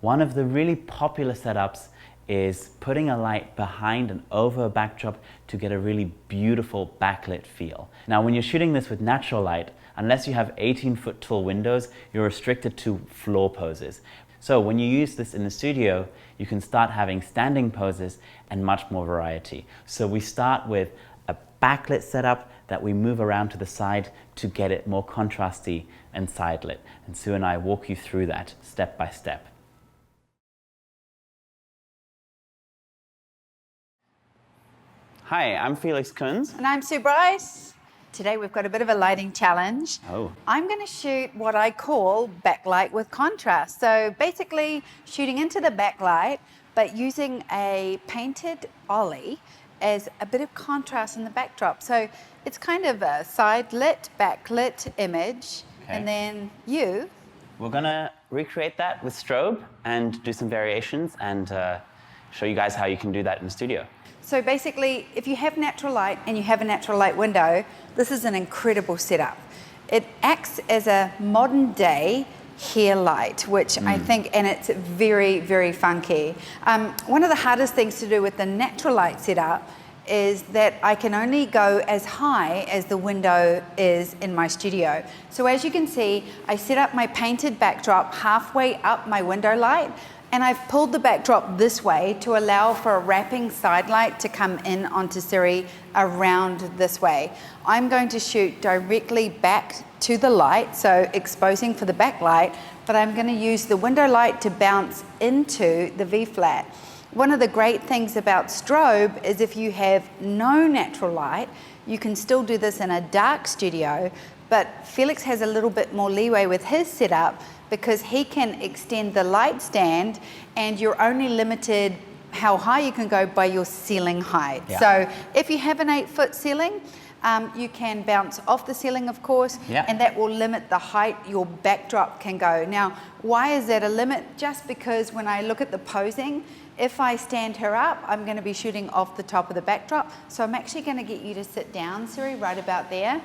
One of the really popular setups is putting a light behind and over a backdrop to get a really beautiful backlit feel. Now, when you're shooting this with natural light, unless you have 18-foot tall windows, you're restricted to floor poses. So when you use this in the studio, you can start having standing poses and much more variety. So we start with a backlit setup that we move around to the side to get it more contrasty and side lit. And Sue and I walk you through that step by step. Hi, I'm Felix Kunz. And I'm Sue Bryce. Today we've got a bit of a lighting challenge. Oh. I'm going to shoot what I call backlight with contrast. So basically shooting into the backlight, but using a painted ollie as a bit of contrast in the backdrop. So it's kind of a side lit, backlit image. Okay. And then you. We're going to recreate that with strobe and do some variations and show you guys how you can do that in the studio. So basically, if you have natural light and you have a natural light window, this is an incredible setup. It acts as a modern day hair light, which I think, and it's very, very funky. One of the hardest things to do with the natural light setup is that I can only go as high as the window is in my studio. So as you can see, I set up my painted backdrop halfway up my window light, and I've pulled the backdrop this way to allow for a wrapping side light to come in onto Siri around this way. I'm going to shoot directly back to the light, so exposing for the backlight, but I'm going to use the window light to bounce into the V-flat. One of the great things about strobe is if you have no natural light, you can still do this in a dark studio, but Felix has a little bit more leeway with his setup because he can extend the light stand and you're only limited how high you can go by your ceiling height. Yeah. So if you have an 8-foot ceiling, you can bounce off the ceiling, of course, yeah, and that will limit the height your backdrop can go. Now, why is that a limit? Just because when I look at the posing, if I stand her up, I'm going to be shooting off the top of the backdrop. So I'm actually going to get you to sit down, Siri, right about there.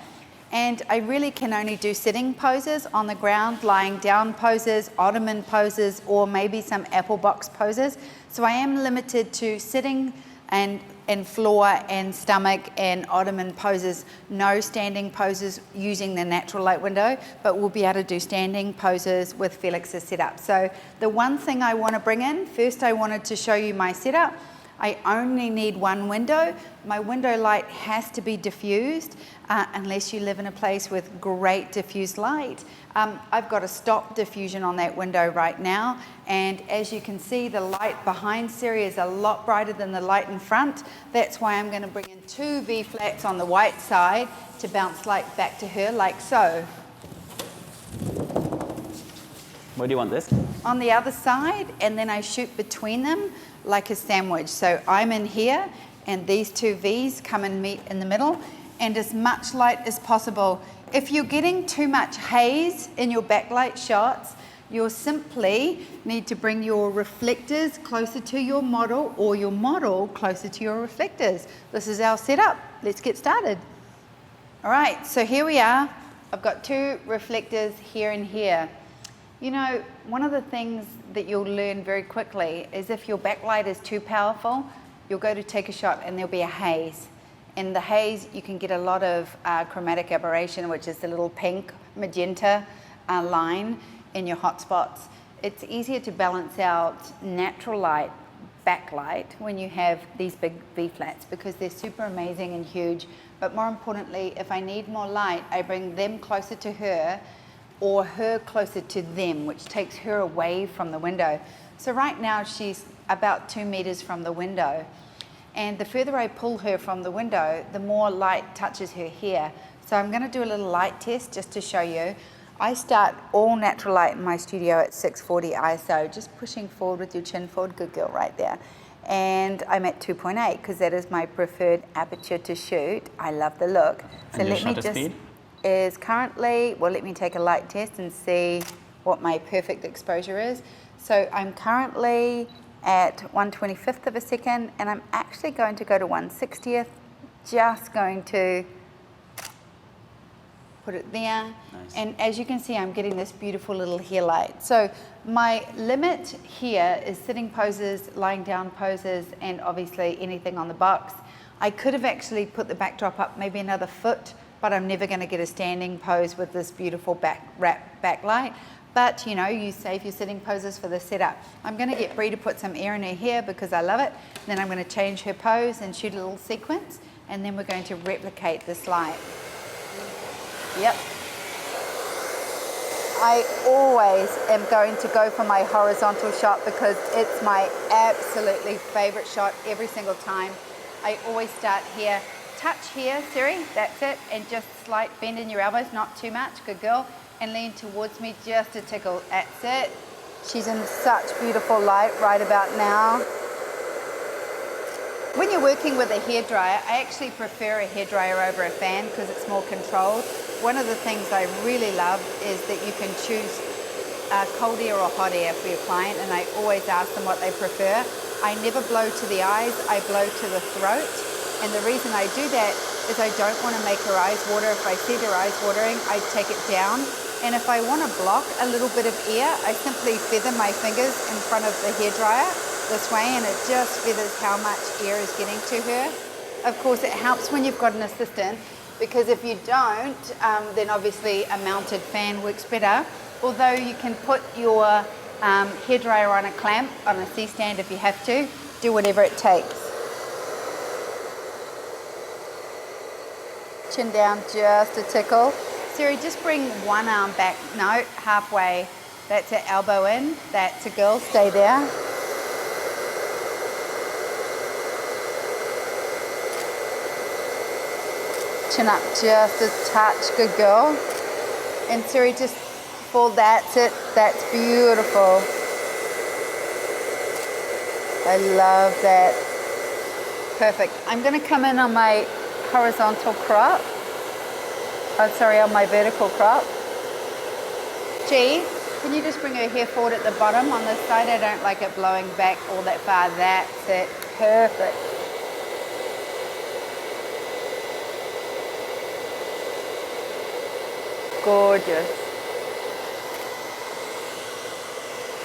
And I really can only do sitting poses on the ground, lying down poses, ottoman poses, or maybe some apple box poses. So I am limited to sitting and floor and stomach and ottoman poses, no standing poses using the natural light window, but we'll be able to do standing poses with Felix's setup. So the one thing I want to bring in, first I wanted to show you my setup. I only need one window. My window light has to be diffused unless you live in a place with great diffused light. I've got a stop diffusion on that window right now, and as you can see, the light behind Siri is a lot brighter than the light in front. That's why I'm going to bring in 2 V-flats on the white side to bounce light back to her like so. Where do you want this? On the other side, and then I shoot between them like a sandwich. So I'm in here, and these 2 V's come and meet in the middle, and as much light as possible. If you're getting too much haze in your backlight shots, you'll simply need to bring your reflectors closer to your model or your model closer to your reflectors. This is our setup. Let's get started. All right, so here we are. I've got 2 reflectors here and here. You know, one of the things that you'll learn very quickly is if your backlight is too powerful, you'll go to take a shot and there'll be a haze. In the haze, you can get a lot of chromatic aberration, which is the little pink magenta line in your hotspots. It's easier to balance out natural light backlight when you have these big V-flats because they're super amazing and huge. But more importantly, if I need more light, I bring them closer to her or her closer to them, which takes her away from the window. So right now she's about 2 meters from the window. And the further I pull her from the window, the more light touches her hair. So I'm gonna do a little light test just to show you. I start all natural light in my studio at 640 ISO, just pushing forward with your chin forward, good girl right there. And I'm at 2.8 because that is my preferred aperture to shoot. I love the look. So and your let me shutter just, speed? Is currently, well, let me take a light test and see what my perfect exposure is. So I'm currently at 1/25th of a second, and I'm actually going to go to 1/60th, just going to put it there. Nice. And as you can see, I'm getting this beautiful little hair light. So my limit here is sitting poses, lying down poses, and obviously anything on the box. I could have actually put the backdrop up maybe another foot, but I'm never going to get a standing pose with this beautiful backlight. But you know, you save your sitting poses for the setup. I'm going to get Brie to put some air in her hair because I love it. Then I'm going to change her pose and shoot a little sequence, and then we're going to replicate this light. Yep. I always am going to go for my horizontal shot because it's my absolutely favorite shot every single time. I always start here, touch here, Siri, that's it, and just slight bend in your elbows, not too much, good girl, and lean towards me just a tickle, that's it. She's in such beautiful light right about now. When you're working with a hairdryer, I actually prefer a hairdryer over a fan because it's more controlled. One of the things I really love is that you can choose cold air or hot air for your client, and I always ask them what they prefer. I never blow to the eyes, I blow to the throat. And the reason I do that is I don't want to make her eyes water. If I see their eyes watering, I take it down. And if I want to block a little bit of air, I simply feather my fingers in front of the hairdryer this way, and it just feathers how much air is getting to her. Of course, it helps when you've got an assistant, because if you don't, then obviously a mounted fan works better. Although you can put your hairdryer on a clamp, on a C-stand if you have to, do whatever it takes. Chin down just a tickle. Siri, just bring one arm back, no, halfway. That's it, elbow in, that's a girl, stay there. Chin up just a touch, good girl. And Siri, just fall, that's it, that's beautiful. I love that. Perfect. I'm gonna come in on my horizontal crop. Oh, sorry, on my vertical crop. G, can you just bring her hair forward at the bottom on this side? I don't like it blowing back all that far. That's it, perfect. Gorgeous.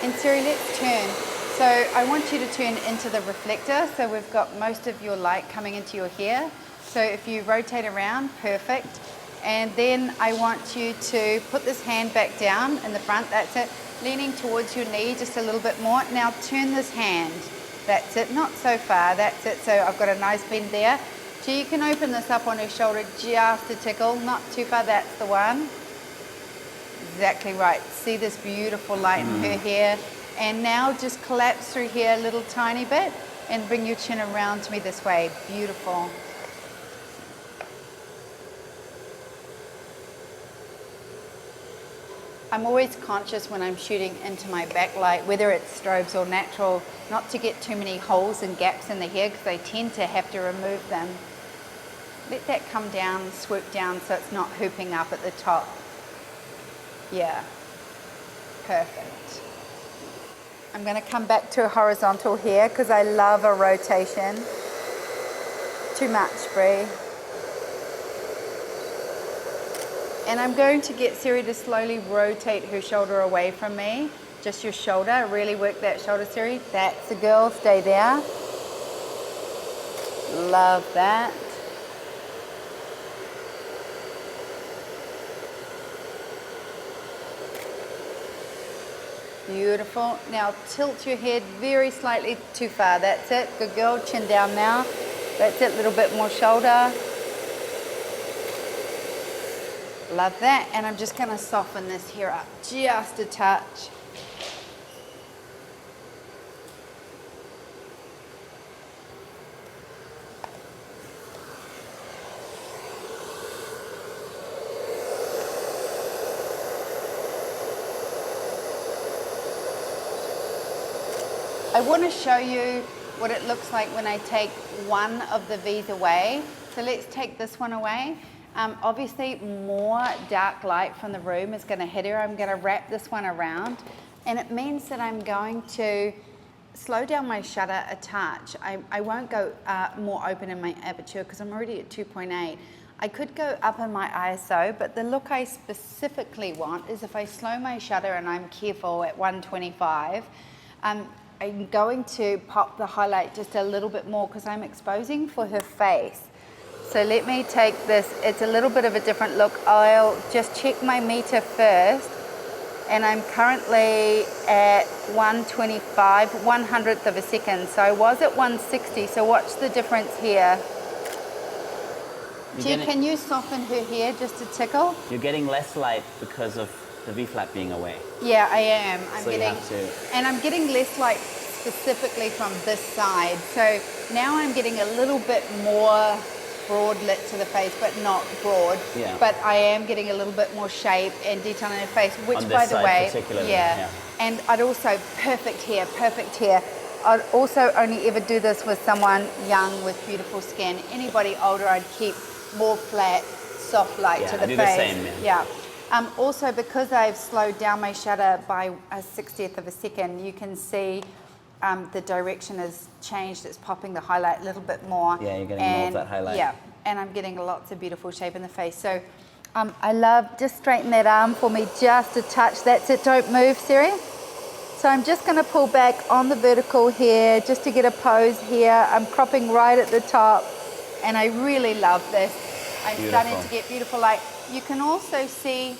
And Siri, let's turn. So I want you to turn into the reflector. So we've got most of your light coming into your hair. So if you rotate around, perfect. And then I want you to put this hand back down in the front, that's it. Leaning towards your knee just a little bit more. Now turn this hand, that's it, not so far, that's it. So I've got a nice bend there. So you can open this up on her shoulder just a tickle, not too far, that's the one. Exactly right. See this beautiful light in her hair. And now just collapse through here a little tiny bit and bring your chin around to me this way. Beautiful. I'm always conscious when I'm shooting into my backlight, whether it's strobes or natural, not to get too many holes and gaps in the hair because I tend to have to remove them. Let that come down, swoop down so it's not hooping up at the top. Yeah, perfect. I'm going to come back to a horizontal here because I love a rotation. Too much, Brie. And I'm going to get Siri to slowly rotate her shoulder away from me. Just your shoulder, really work that shoulder, Siri. That's the girl, stay there. Love that. Beautiful. Now tilt your head very slightly too far. That's it. Good girl. Chin down now. That's it. A little bit more shoulder. Love that. And I'm just going to soften this hair up just a touch. I want to show you what it looks like when I take one of the V's away. So let's take this one away. Obviously more dark light from the room is going to hit her. I'm going to wrap this one around, and it means that I'm going to slow down my shutter a touch. I won't go more open in my aperture because I'm already at 2.8. I could go up in my ISO, but the look I specifically want is if I slow my shutter and I'm careful at 125, I'm going to pop the highlight just a little bit more because I'm exposing for her face. So let me take this, it's a little bit of a different look. I'll just check my meter first, and I'm currently at 125, 100th of a second. So I was at 160, so watch the difference here. Can you soften her hair just a tickle? You're getting less light because of the V-flat being away. Yeah, I am. And I'm getting less light specifically from this side. So now I'm getting a little bit more broad lit to the face, but not broad. Yeah. But I am getting a little bit more shape and detail in her face, which, on this by the side way, particularly, yeah. And I'd also perfect hair. I'd also only ever do this with someone young with beautiful skin. Anybody older, I'd keep more flat, soft light to the I do face. the same, yeah. Also, because I've slowed down my shutter by a 60th of a second, you can see the direction has changed. It's popping the highlight a little bit more. Yeah, you're getting more of that highlight. Yeah, and I'm getting lots of beautiful shape in the face. So I love, just straighten that arm for me just a touch. That's it, don't move, Siri. So I'm just gonna pull back on the vertical here just to get a pose here. I'm cropping right at the top, and I really love this. I'm starting to get beautiful light. You can also see,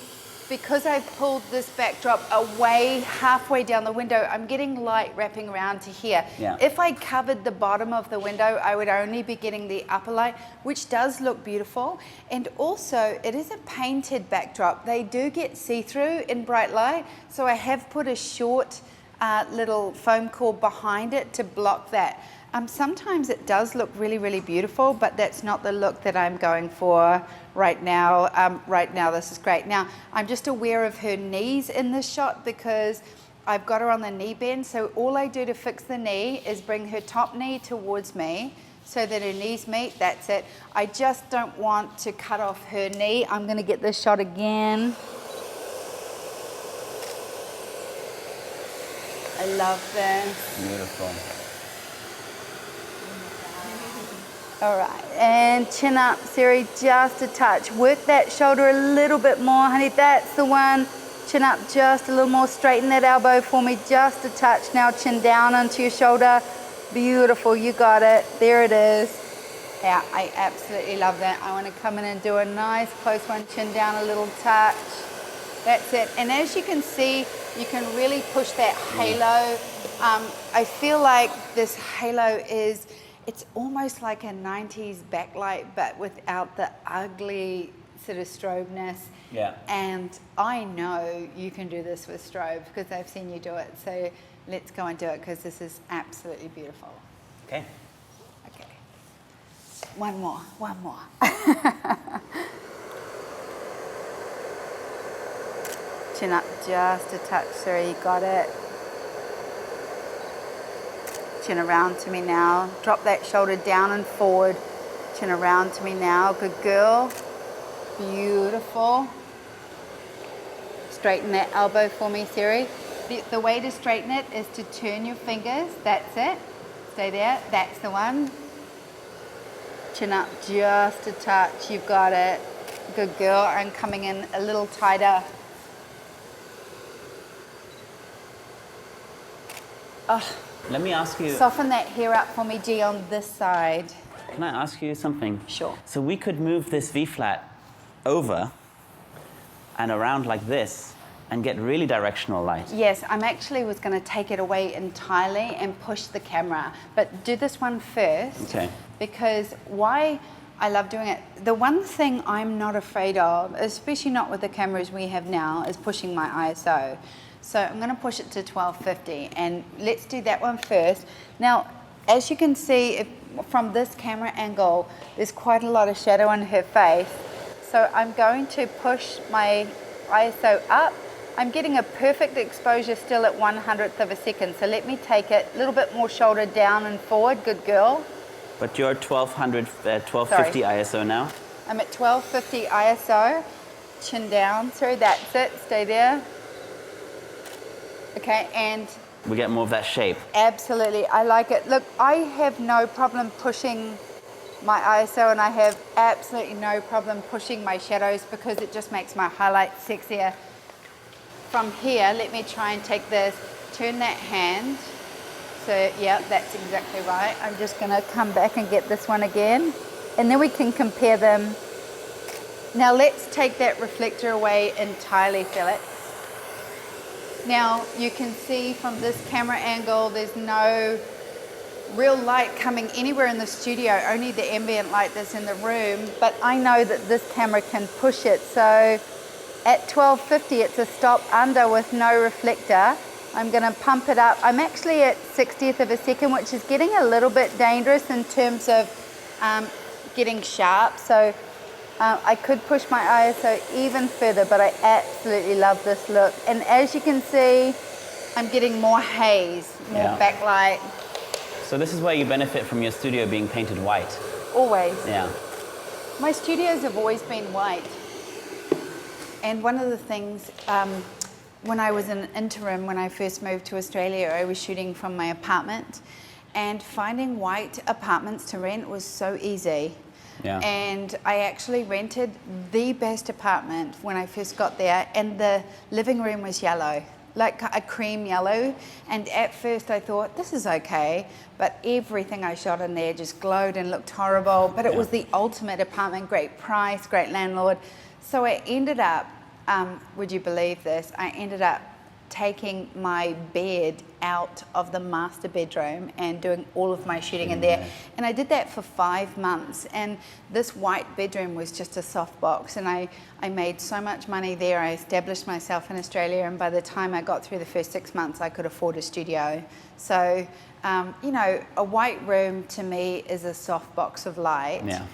because I've pulled this backdrop away halfway down the window, I'm getting light wrapping around to here. Yeah. If I covered the bottom of the window, I would only be getting the upper light, which does look beautiful. And also, it is a painted backdrop. They do get see-through in bright light, so I have put a short little foam core behind it to block that. Sometimes it does look really, really beautiful, but that's not the look that I'm going for right now. Right now, this is great. Now, I'm just aware of her knees in this shot because I've got her on the knee bend. So all I do to fix the knee is bring her top knee towards me so that her knees meet. That's it. I just don't want to cut off her knee. I'm going to get this shot again. I love this. Beautiful. All right, and chin up, Siri, just a touch. Work that shoulder a little bit more, honey, that's the one. Chin up just a little more, straighten that elbow for me, just a touch. Now chin down onto your shoulder. Beautiful, you got it, there it is. Yeah, I absolutely love that. I wanna come in and do a nice close one, chin down a little touch. That's it, and as you can see, you can really push that halo. I feel like this halo is, it's almost like a 90s backlight, but without the ugly sort of strobeness. Yeah. And I know you can do this with strobe because I've seen you do it. So let's go and do it because this is absolutely beautiful. Okay. Okay. One more. Chin up just a touch, Siri, you got it. Chin around to me now. Drop that shoulder down and forward. Chin around to me now. Good girl. Beautiful. Straighten that elbow for me, Siri. The way to straighten it is to turn your fingers. That's it. Stay there. That's the one. Chin up just a touch. You've got it. Good girl. I'm coming in a little tighter. Oh. Let me ask you. Soften that hair up for me, G, on this side. Can I ask you something? Sure. So we could move this V-flat over and around like this and get really directional light. Yes, I'm actually was going to take it away entirely and push the camera, but do this one first. Okay. Because why I love doing it, the one thing I'm not afraid of, especially not with the cameras we have now, is pushing my ISO. So I'm going to push it to 1250, and let's do that one first. Now, as you can see from this camera angle, there's quite a lot of shadow on her face. So I'm going to push my ISO up. I'm getting a perfect exposure still at 100th of a second. So let me take it a little bit more shoulder down and forward. Good girl. But you're 1250 ISO now? I'm at 1250 ISO. Chin down. Sorry, that's it. Stay there. Okay, and We get more of that shape. absolutely, I like it. Look, I have no problem pushing my ISO, and I have absolutely no problem pushing my shadows because it just makes my highlights sexier. From here, let me try and take this, turn that hand. So yeah, that's exactly right. I'm just gonna come back and get this one again, and then we can compare them. Now let's take that reflector away entirely, Felix. Now you can see from this camera angle, there's no real light coming anywhere in the studio, only the ambient light that's in the room, but I know that this camera can push it. So at 1250, it's a stop under with no reflector. I'm gonna pump it up. I'm actually at 60th of a second, which is getting a little bit dangerous in terms of getting sharp. So I could push my ISO even further, but I absolutely love this look. And as you can see, I'm getting more haze, more backlight. So this is where you benefit from your studio being painted white. Always. Yeah. My studios have always been white. And one of the things, when I was an interim, when I first moved to Australia, I was shooting from my apartment, and finding white apartments to rent was so easy. Yeah. And I actually rented the best apartment when I first got there, and the living room was yellow, like a cream yellow. And at first I thought, this is okay, but everything I shot in there just glowed and looked horrible. But it was the ultimate apartment, great price, great landlord. So I ended up, would you believe this? I ended up taking my bed out of the master bedroom and doing all of my shooting in there. And I did that for 5 months. And this white bedroom was just a softbox. And I made so much money there. I established myself in Australia. And by the time I got through the first 6 months, I could afford a studio. So, you know, a white room to me is a softbox of light. Yeah.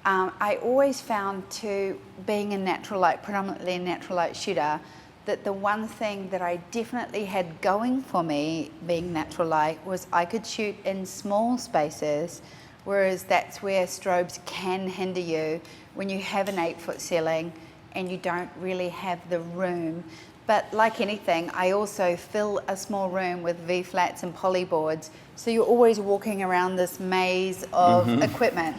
I always found too, being a natural light, predominantly a natural light shooter, that the one thing that I definitely had going for me, being natural light, was I could shoot in small spaces, whereas that's where strobes can hinder you when you have an 8-foot ceiling and you don't really have the room. But like anything, I also fill a small room with V-flats and polyboards, so you're always walking around this maze of equipment.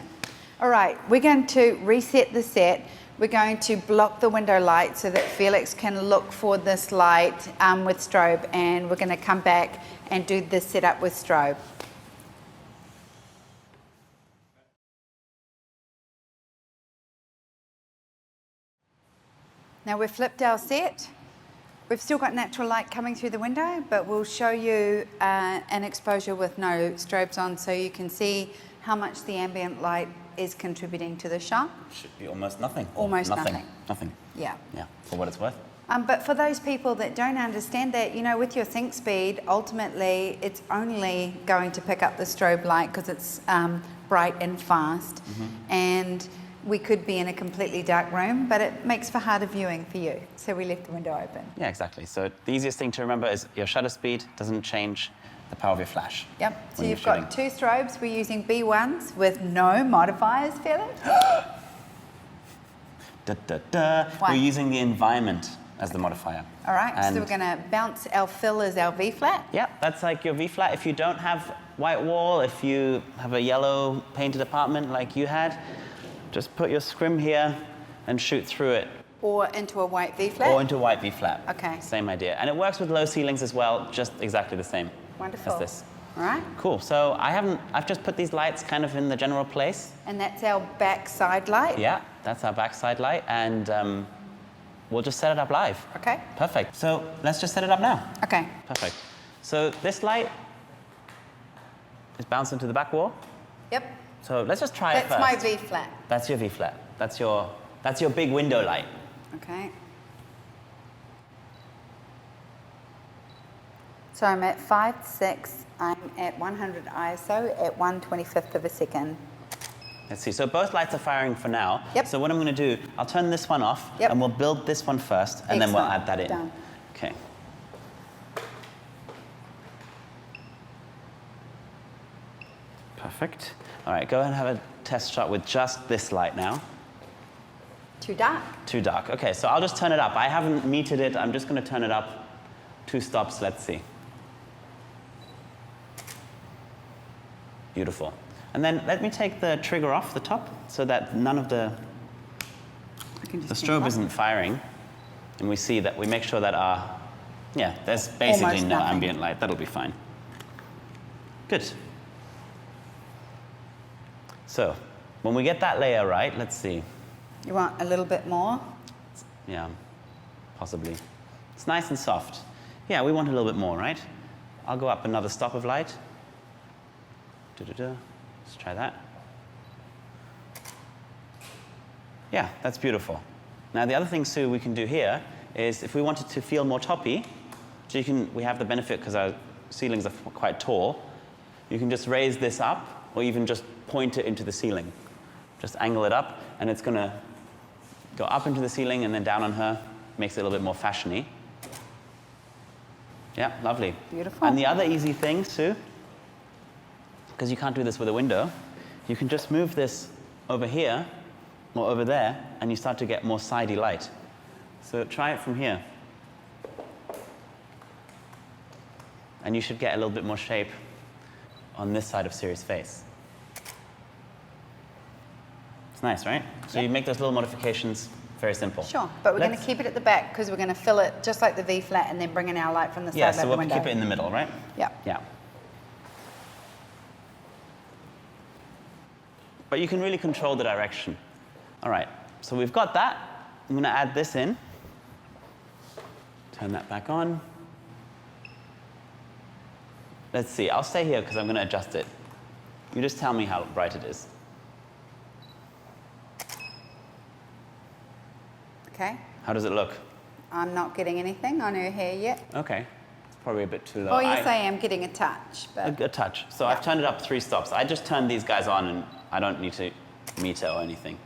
All right, we're going to reset the set. We're going to block the window light so that Felix can look for this light with strobe, and we're going to come back and do this setup with strobe. Now we've flipped our set. We've still got natural light coming through the window, but we'll show you an exposure with no strobes on, so you can see how much the ambient light is contributing to the shot. Should be almost nothing. Almost nothing. Nothing. Yeah. Yeah, for what it's worth. But for those people that don't understand that, you know, with your sync speed, ultimately it's only going to pick up the strobe light because it's bright and fast. And we could be in a completely dark room, but it makes for harder viewing for you. So we left the window open. Yeah, exactly. So the easiest thing to remember is your shutter speed doesn't change the power of your flash. Yep, so you've got 2 strobes. We're using B1s with no modifiers, Felix. We're using the environment as the modifier. All right, and so we're going to bounce our fill as our V-flat. Yeah, that's like your V-flat. If you don't have white wall, if you have a yellow painted apartment like you had, just put your scrim here and shoot through it. Or into a white V-flat? Or into a white V-flat. Okay. Same idea. And it works with low ceilings as well, just exactly the same. Wonderful. As this. All right. Cool. So I've just put these lights kind of in the general place. And that's our backside light? Yeah, that's our backside light, and we'll just set it up live. Okay. Perfect. So let's just set it up now. Okay. Perfect. So this light is bounced into the back wall. Yep. So let's just try it first. That's my V-flat. That's your V-flat. That's your big window light. Okay. So I'm at 5.6. I'm at 100 ISO at 1/25th of a second. Let's see. So both lights are firing for now. Yep. So what I'm going to do, I'll turn this one off, Yep. and we'll build this one first, and then we'll Excellent. add that in. Done. Okay. Perfect. All right, go ahead and have a test shot with just this light now. Too dark. Too dark. Okay, so I'll just turn it up. I haven't metered it. I'm just going to turn it up 2 stops. Let's see. Beautiful. And then let me take the trigger off the top so that none of the strobe isn't firing. And we see that, we make sure that there's basically Almost no nothing. ambient light. That'll be fine. Good. So, when we get that layer right, let's see. You want a little bit more? Yeah, possibly. It's nice and soft. Yeah, we want a little bit more, right? I'll go up another stop of light. Let's try that. Yeah, that's beautiful. Now the other thing, Sue, we can do here is if we wanted to feel more toppy, so we have the benefit because our ceilings are quite tall, you can just raise this up or even just point it into the ceiling. Just angle it up and it's going to go up into the ceiling and then down on her, makes it a little bit more fashiony. Yeah, lovely. Beautiful. And the other easy thing, Sue, because you can't do this with a window, you can just move this over here or over there, and you start to get more sidey light. So try it from here. And you should get a little bit more shape on this side of Siri's face. It's nice, right? So you make those little modifications, very simple. Sure, but we're going to keep it at the back because we're going to fill it just like the V flat and then bring in our light from the side Yeah, like so the we'll window. keep it in the middle, right? Yeah. Yeah. But you can really control the direction. All right, so we've got that. I'm going to add this in. Turn that back on. Let's see, I'll stay here because I'm going to adjust it. You just tell me how bright it is. Okay. How does it look? I'm not getting anything on her hair yet. Okay, it's probably a bit too low. Oh, yes, I am getting a touch, but A touch. So I've turned it up 3 stops. I just turned these guys on and I don't need to meter or anything.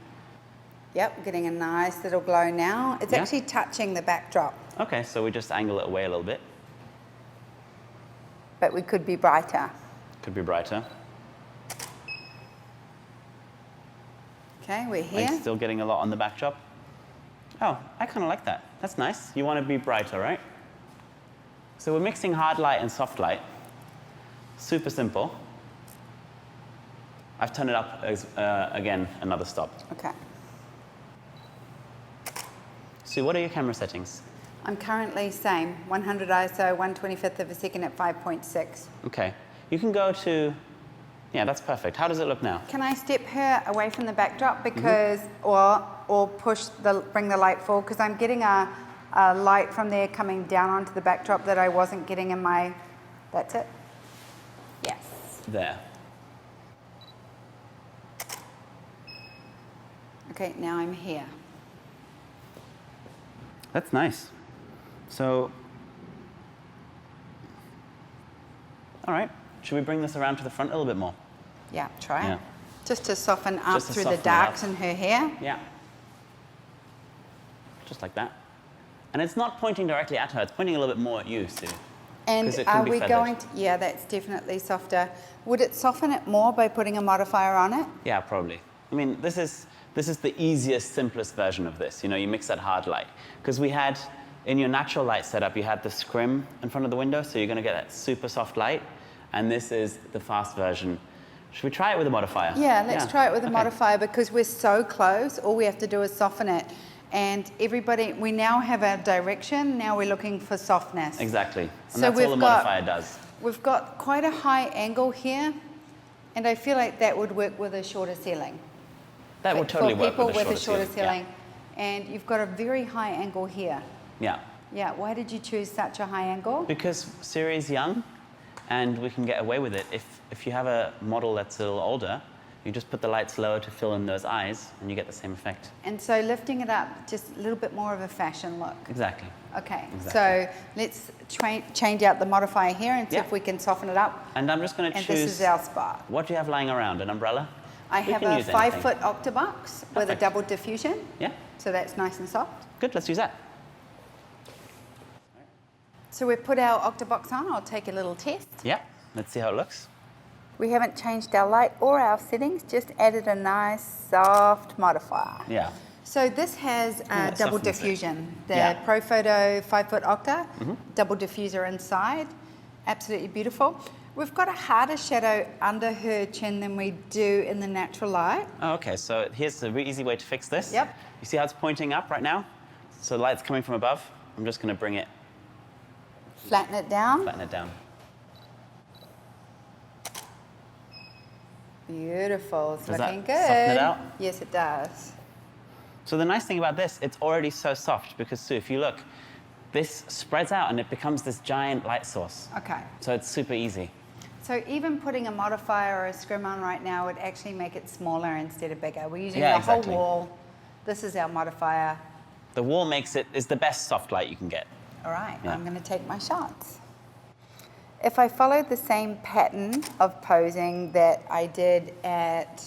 yep, getting a nice little glow now. It's Yeah? actually touching the backdrop, Okay, so we just angle it away a little bit. but we could be brighter. Could be brighter. Okay, we're Are here. you still getting a lot on the backdrop? Oh, I kind of like that. That's nice. You want to be brighter, right? So we're mixing hard light and soft light. Super simple. I've turned it up as, again, another stop. Okay. Sue, what are your camera settings? I'm currently same, 100 ISO, 1/25th of a second at 5.6. Okay. You can go to, yeah, that's perfect. How does it look now? Can I step her away from the backdrop because, or bring the light forward because I'm getting a light from there coming down onto the backdrop that I wasn't getting in my, that's it? Yes. There. Okay, now I'm here. That's nice. So, all right. Should we bring this around to the front a little bit more? Yeah, try Yeah. it. Just to soften up Just to through the soften it darks up. in her hair. Yeah. Just like that. And it's not pointing directly at her, it's pointing a little bit more at you, Sue. And 'Cause it can are be we feathered. going to, yeah, that's definitely softer. Would it soften it more by putting a modifier on it? Yeah, probably. I mean, this is the easiest, simplest version of this. You know, you mix that hard light. Because we had, in your natural light setup, you had the scrim in front of the window, so you're going to get that super soft light. And this is the fast version. Should we try it with a modifier? Yeah, let's try it with a Okay. modifier because we're so close. All we have to do is soften it. And everybody, we now have a direction. Now we're looking for softness. Exactly. And So that's all we've the got- modifier does. We've got quite a high angle here. And I feel like that would work with a shorter ceiling. That would totally for work people with a shorter ceiling. And you've got a very high angle here. Yeah. Yeah, why did you choose such a high angle? Because Siri's young, and we can get away with it. If you have a model that's a little older, you just put the lights lower to fill in those eyes, and you get the same effect. And so lifting it up, just a little bit more of a fashion look. Exactly. Okay, Exactly. so let's change out the modifier here and see Yeah. if we can soften it up. And I'm just going to And choose. this is our spot. What do you have lying around? An umbrella? I We have can a use 5-foot anything. octobox with a Perfect. double diffusion, Yeah. so that's nice and soft. Good. Let's use that. So we've put our octobox on. I'll take a little test. Yeah. Let's see how it looks. We haven't changed our light or our settings, just added a nice soft modifier. Yeah. So this has that double softens it. diffusion. The Yeah. ProPhoto 5-foot octa, double diffuser inside. Absolutely beautiful. We've got a harder shadow under her chin than we do in the natural light. Oh, okay, so here's the really easy way to fix this. Yep. You see how it's pointing up right now? So the light's coming from above. I'm just going to bring it, Flatten it down. flatten it down. Beautiful. It's Does that looking good. soften it out? Yes, it does. So the nice thing about this, it's already so soft because, Sue, if you look, this spreads out and it becomes this giant light source. Okay. So it's super easy. So even putting a modifier or a scrim on right now would actually make it smaller instead of bigger. We're using Yeah, the exactly. whole wall. This is our modifier. The wall is the best soft light you can get. All right, Yeah. I'm going to take my shots. If I followed the same pattern of posing that I did at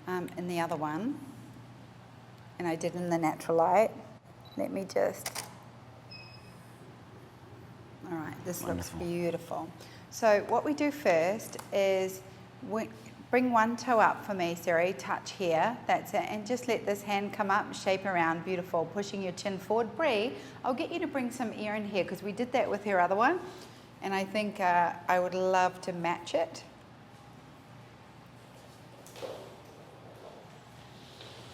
in the other one, and I did in the natural light, let me just. All right, this Wonderful. looks beautiful. So what we do first is bring one toe up for me, Siri, touch here, that's it, and just let this hand come up, shape around, beautiful, pushing your chin forward. Bree, I'll get you to bring some air in here because we did that with her other one, and I think I would love to match it.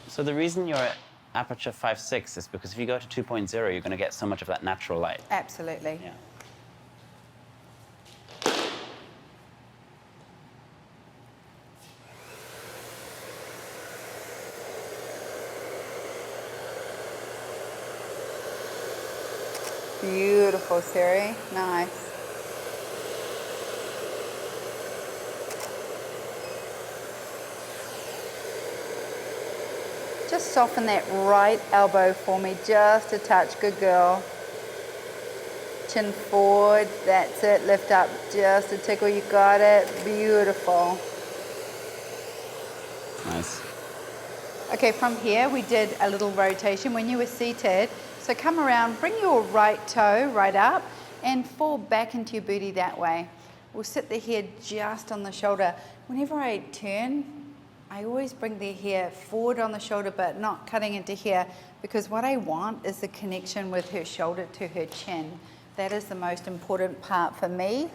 So the reason you're at aperture 5.6 is because if you go to 2.0, you're going to get so much of that natural light. Absolutely. Yeah. Beautiful, Siri. Nice. Just soften that right elbow for me, just a touch. Good girl. Chin forward. That's it. Lift up just a tickle. You got it. Beautiful. Nice. Okay, from here we did a little rotation when you were seated. So come around, bring your right toe right up and fall back into your booty that way. We'll sit the head just on the shoulder. Whenever I turn, I always bring the hair forward on the shoulder but not cutting into here because what I want is the connection with her shoulder to her chin. That is the most important part for me.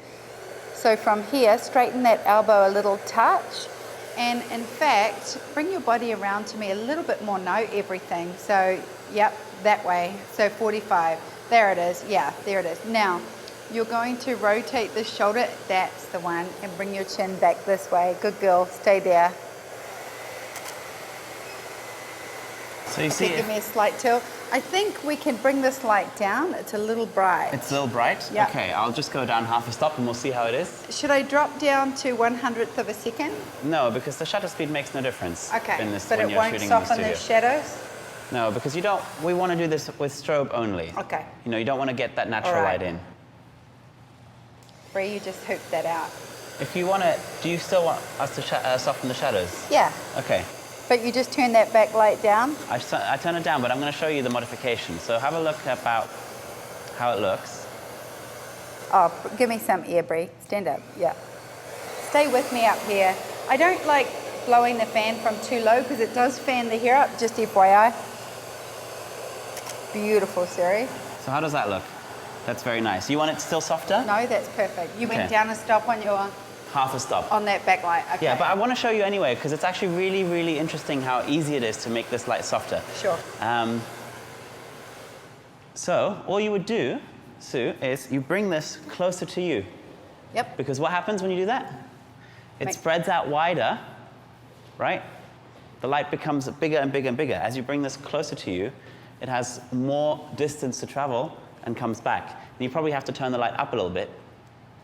So from here, straighten that elbow a little touch. And in fact, bring your body around to me a little bit more, no everything. So, yep, that way. So 45, there it is, yeah, there it is. Now, you're going to rotate the shoulder, that's the one, and bring your chin back this way. Good girl, stay there. So you see, Okay, give me a slight tilt. I think we can bring this light down, it's a little bright. it's a little bright. Yeah. Okay, I'll just go down half a stop and we'll see how it is. Should I drop down to 1/100th of a second? No, because the shutter speed makes no difference. Okay, in this, but when it you're won't shooting in the soften studio. the shadows? No, because we want to do this with strobe only. Okay. You know, you don't want to get that natural All right. light in. Bree, you just hooped that out. If you want to, do you still want us to soften the shadows? Yeah, Okay. but you just turn that back light down. I turn it down, but I'm going to show you the modification. So have a look about how it looks. Oh, give me some air, Bree. Stand up, yeah. Stay with me up here. I don't like blowing the fan from too low because it does fan the hair up, just FYI. Beautiful, Siri. So how does that look? That's very nice. You want it still softer? No, that's perfect. You Okay. went down a stop on your Half a stop. on that backlight. Okay. Yeah, but I want to show you anyway because it's actually really, really interesting how easy it is to make this light softer. Sure. So all you would do, Sue, is you bring this closer to you. Yep. Because what happens when you do that? It Make- spreads out wider, right? The light becomes bigger and bigger and bigger. As you bring this closer to you, it has more distance to travel and comes back. And you probably have to turn the light up a little bit,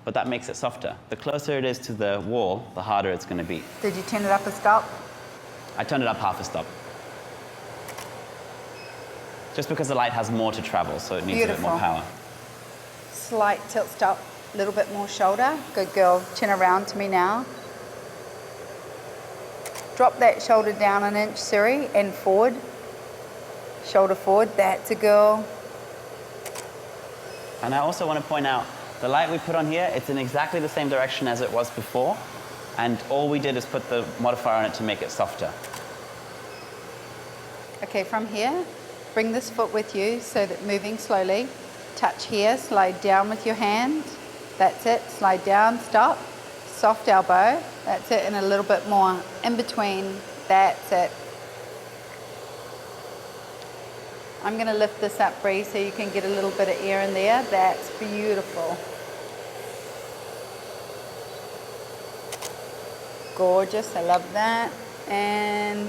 but that makes it softer. The closer it is to the wall, the harder it's going to be. Did you turn it up a stop? I turned it up half a stop. Just because the light has more to travel, so it needs a bit more Beautiful. power. Slight tilt stop, a little bit more shoulder. Good girl. Chin around to me now. Drop that shoulder down an inch, Siri, and forward. Shoulder forward. That's a girl. And I also want to point out, the light we put on here, it's in exactly the same direction as it was before, and all we did is put the modifier on it to make it softer. Okay, from here, bring this foot with you so that moving slowly. Touch here, slide down with your hand. That's it. Slide down, stop. Soft elbow. That's it. And a little bit more in between. That's it. I'm going to lift this up, Bree, so you can get a little bit of air in there. That's beautiful. Gorgeous. I love that. And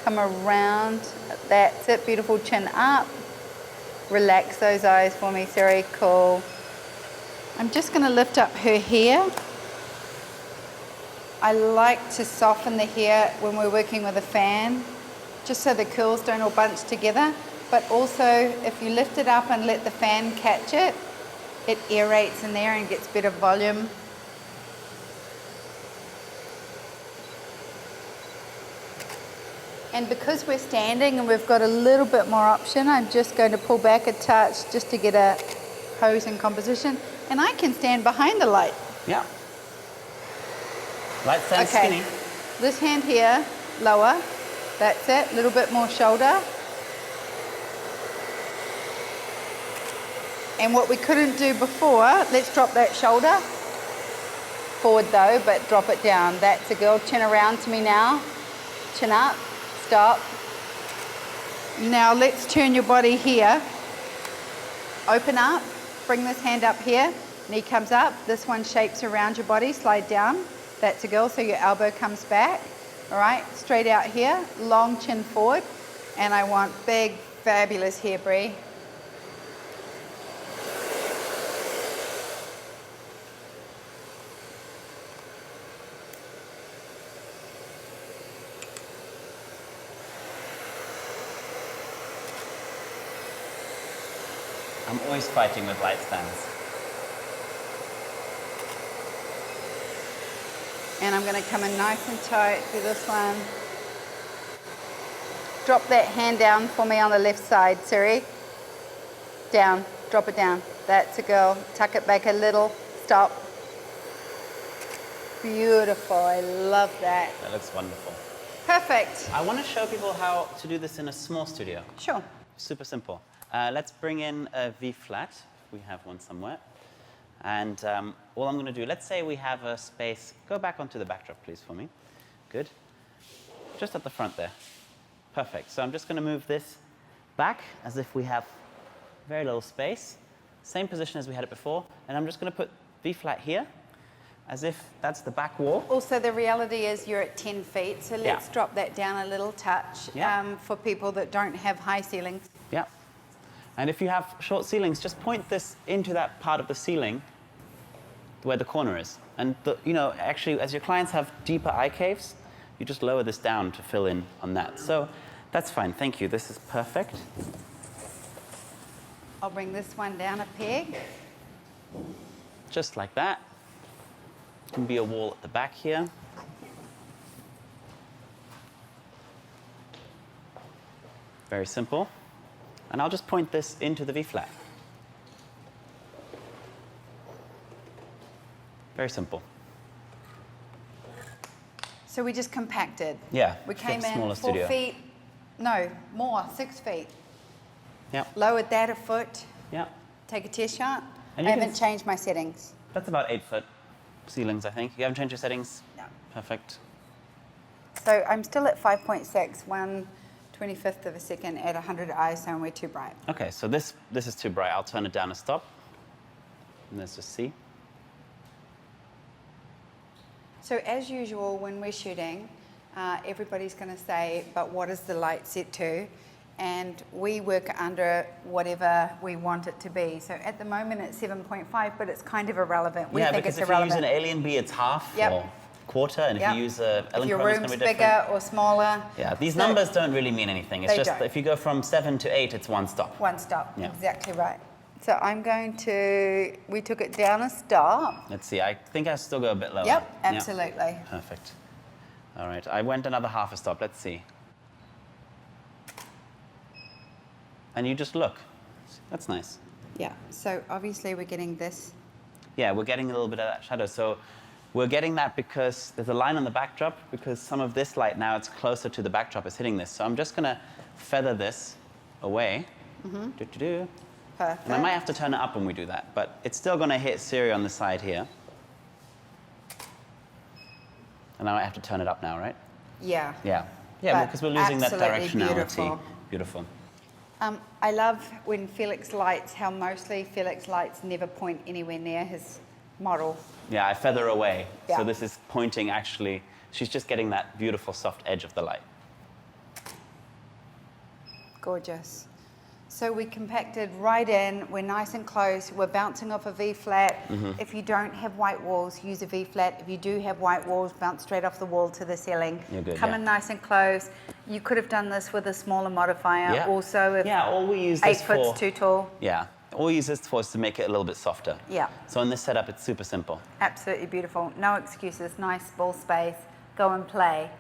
come around. That's it. Beautiful. Chin up. Relax those eyes for me, Siri. Cool. I'm just going to lift up her hair. I like to soften the hair when we're working with a fan, just so the curls don't all bunch together. But also, if you lift it up and let the fan catch it, it aerates in there and gets better volume. And because we're standing and we've got a little bit more option, I'm just going to pull back a touch just to get a pose and composition. And I can stand behind the light. Yeah. Light stand skinny. This hand here, lower. That's it. A little bit more shoulder. And what we couldn't do before, let's drop that shoulder. Forward though, but drop it down. That's a girl. Chin around to me now. Chin up. Stop. Now let's turn your body here. Open up. Bring this hand up here. Knee comes up. This one shapes around your body. Slide down. That's a girl, so your elbow comes back. All right, straight out here. Long chin forward. And I want big, fabulous hair, Bree. I'm always fighting with light stands. And I'm going to come in nice and tight through this one. Drop that hand down for me on the left side, Siri. Down, drop it down. That's a girl. Tuck it back a little. Stop. Beautiful, I love that. That looks wonderful. Perfect. I want to show people how to do this in a small studio. Sure. Super simple. Let's bring in a V flat, if we have one somewhere. And all I'm going to do, let's say we have a space. Go back onto the backdrop, please, for me. Good. Just at the front there. Perfect. So I'm just going to move this back as if we have very little space. Same position as we had it before. And I'm just going to put V flat here, as if that's the back wall. Also, the reality is you're at 10 feet, so let's drop that down a little touch for people that don't have high ceilings. Yeah. And if you have short ceilings, just point this into that part of the ceiling where the corner is. And actually, as your clients have deeper eye caves, you just lower this down to fill in on that. So that's fine. Thank you. This is perfect. I'll bring this one down a peg. Just like that. Can be a wall at the back here. Very simple. And I'll just point this into the V flat. Very simple. So we just compacted. Yeah. We came in smaller 4 studio. feet. No, more, 6 feet. Yeah. Lowered that a foot. Yeah. Take a test shot. I And you haven't can changed my settings. That's about 8-foot ceilings, I think. You haven't changed your settings? No. Perfect. So I'm still at 5.6, 1/25th of a second at 100 ISO, and we're too bright. Okay, so this is too bright. I'll turn it down a stop. And let's just see. So as usual, when we're shooting, everybody's going to say, but what is the light set to? And we work under whatever we want it to be. So at the moment it's 7.5, but it's kind of irrelevant. We think it's irrelevant. If you use an Alien B, it's half or quarter, and if you use a Elinchrom, if your it's going room's to be different. bigger or smaller. Yeah, these numbers don't really mean anything. It's just if you go from 7 to 8, it's one stop. One stop, Yeah. exactly right. So I'm going to, we took it down a stop. Let's see, I think I still go a bit lower. Yep, absolutely. Yeah. Perfect. All right, I went another half a stop. Let's see. And you just look. That's nice. Yeah, so obviously we're getting this. Yeah, we're getting a little bit of that shadow. So we're getting that because there's a line on the backdrop, because some of this light now, it's closer to the backdrop, is hitting this. So I'm just going to feather this away. Perfect. And I might have to turn it up when we do that, but it's still going to hit Siri on the side here. And I might have to turn it up now, right? Yeah. Yeah. Yeah, But because we're losing that absolutely directionality. beautiful. Beautiful. I love when Felix lights, how mostly Felix lights never point anywhere near his model. Yeah, I feather away. Yeah. So this is pointing actually, she's just getting that beautiful soft edge of the light. Gorgeous. So we compacted right in, we're nice and close, we're bouncing off a V-flat. If you don't have white walls, use a V-flat. If you do have white walls, bounce straight off the wall to the ceiling. You're good, Come yeah. in nice and close. You could have done this with a smaller modifier. Yeah. Also, if Yeah, all we use 8 this for... foot's too tall. Yeah, all we use this for is to make it a little bit softer. Yeah. So in this setup, it's super simple. Absolutely beautiful. No excuses, nice ball space. Go and play.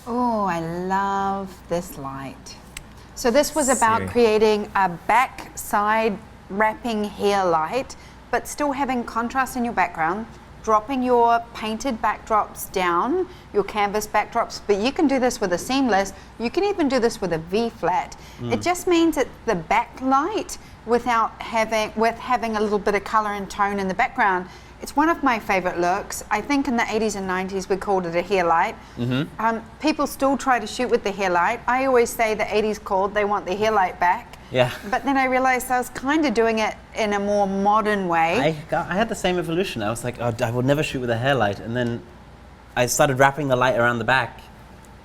Oh, I love this light. So this was about Siri. creating a backside wrapping hair light, but still having contrast in your background, dropping your painted backdrops down, your canvas backdrops, but you can do this with a seamless, you can even do this with a V-flat. It just means that the backlight without having a little bit of color and tone in the background. It's one of my favorite looks. I think in the 80s and 90s we called it a hair light. People still try to shoot with the hair light. I always say the 80s called, they want the hair light back. Yeah. But then I realized I was kind of doing it in a more modern way. I had the same evolution. I was like, oh, I would never shoot with a hair light. And then I started wrapping the light around the back,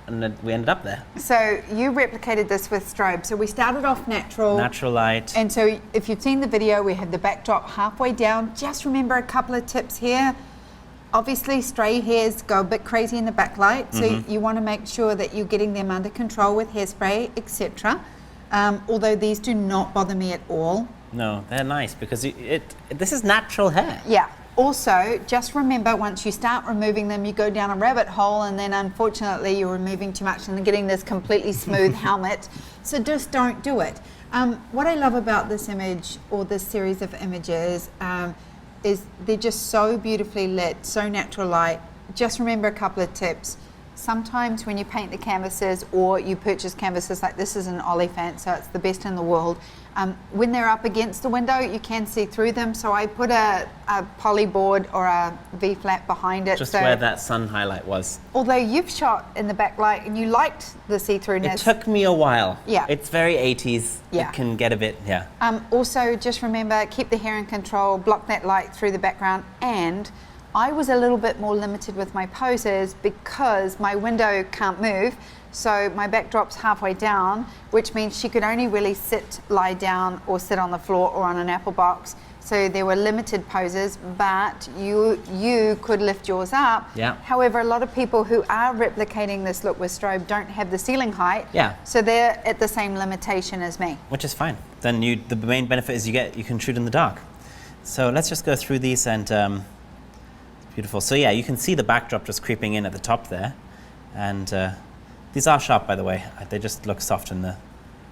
and then we ended up there. So you replicated this with strobe. So we started off natural. Natural light. And so if you've seen the video, we have the backdrop halfway down. Just remember a couple of tips here. Obviously, stray hairs go a bit crazy in the backlight, so you want to make sure that you're getting them under control with hairspray, etc. Although these do not bother me at all. No, they're nice because this is natural hair. Yeah. Also, just remember once you start removing them, you go down a rabbit hole, and then unfortunately you're removing too much and getting this completely smooth helmet. So just don't do it. What I love about this image, or this series of images, is they're just so beautifully lit, so natural light. Just remember a couple of tips. Sometimes when you paint the canvases or you purchase canvases like this is an Olifant, so it's the best in the world, when they're up against the window, you can see through them. So I put a poly board or a V-flat behind it. Just so where that sun highlight was. although you've shot in the backlight and you liked the see-throughness. It took me a while. Yeah. It's very 80s. Yeah. It can get a bit, yeah. Also, just remember, keep the hair in control, block that light through the background, and I was a little bit more limited with my poses because my window can't move, so my backdrop's halfway down, which means she could only really lie down or sit on the floor or on an apple box. So there were limited poses, but you could lift yours up. Yeah. However, a lot of people who are replicating this look with strobe don't have the ceiling height. Yeah. So they're at the same limitation as me. Which is fine. Then the main benefit is you can shoot in the dark. So let's just go through these and beautiful. So yeah, you can see the backdrop just creeping in at the top there, and these are sharp, by the way. They just look soft in the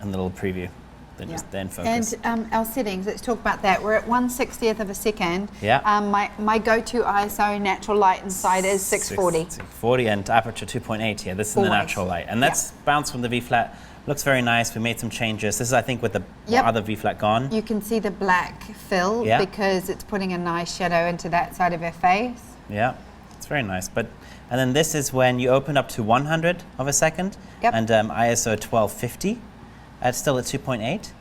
little preview. They're just in focus. And our settings, let's talk about that. We're at 1/60th of a second. Yeah. My go-to ISO natural light inside is 640. 640 and aperture 2.8 here. This is in the Always. natural light. And that's bounced from the V-flat. Looks very nice. We made some changes. This is, I think, with the other V-flat gone. You can see the black fill because it's putting a nice shadow into that side of her face. Yeah, it's very nice. And then this is when you open up to 100 of a second, Yep. and ISO 1250, still at 2.8,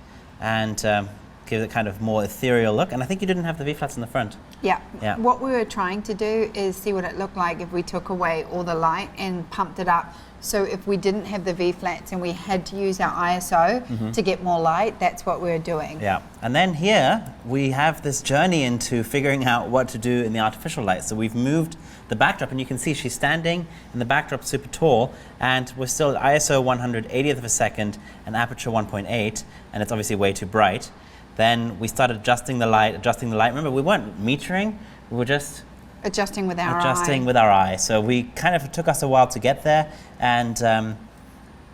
and give it kind of more ethereal look. And I think you didn't have the V-flats in the front. Yeah. Yeah. What we were trying to do is see what it looked like if we took away all the light and pumped it up. So if we didn't have the V-flats and we had to use our ISO to get more light, that's what we were doing. Yeah, and then here we have this journey into figuring out what to do in the artificial light. So we've moved the backdrop, and you can see she's standing and the backdrop's super tall, and we're still at ISO 180th of a second and aperture 1.8, and it's obviously way too bright. Then we started adjusting the light. Remember, we weren't metering, we were just Adjusting with our adjusting eye. with our eye. So we kind of took us a while to get there, and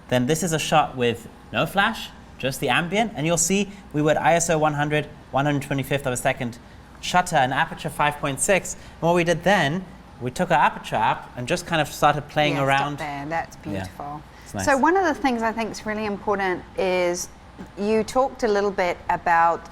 then this is a shot with no flash, just the ambient, and you'll see we were at ISO 100, 125th of a second, shutter and aperture 5.6, and what we did then we took our aperture up and just kind of started playing Yeah, around. stop there. That's beautiful. It's nice. So one of the things I think is really important is you talked a little bit about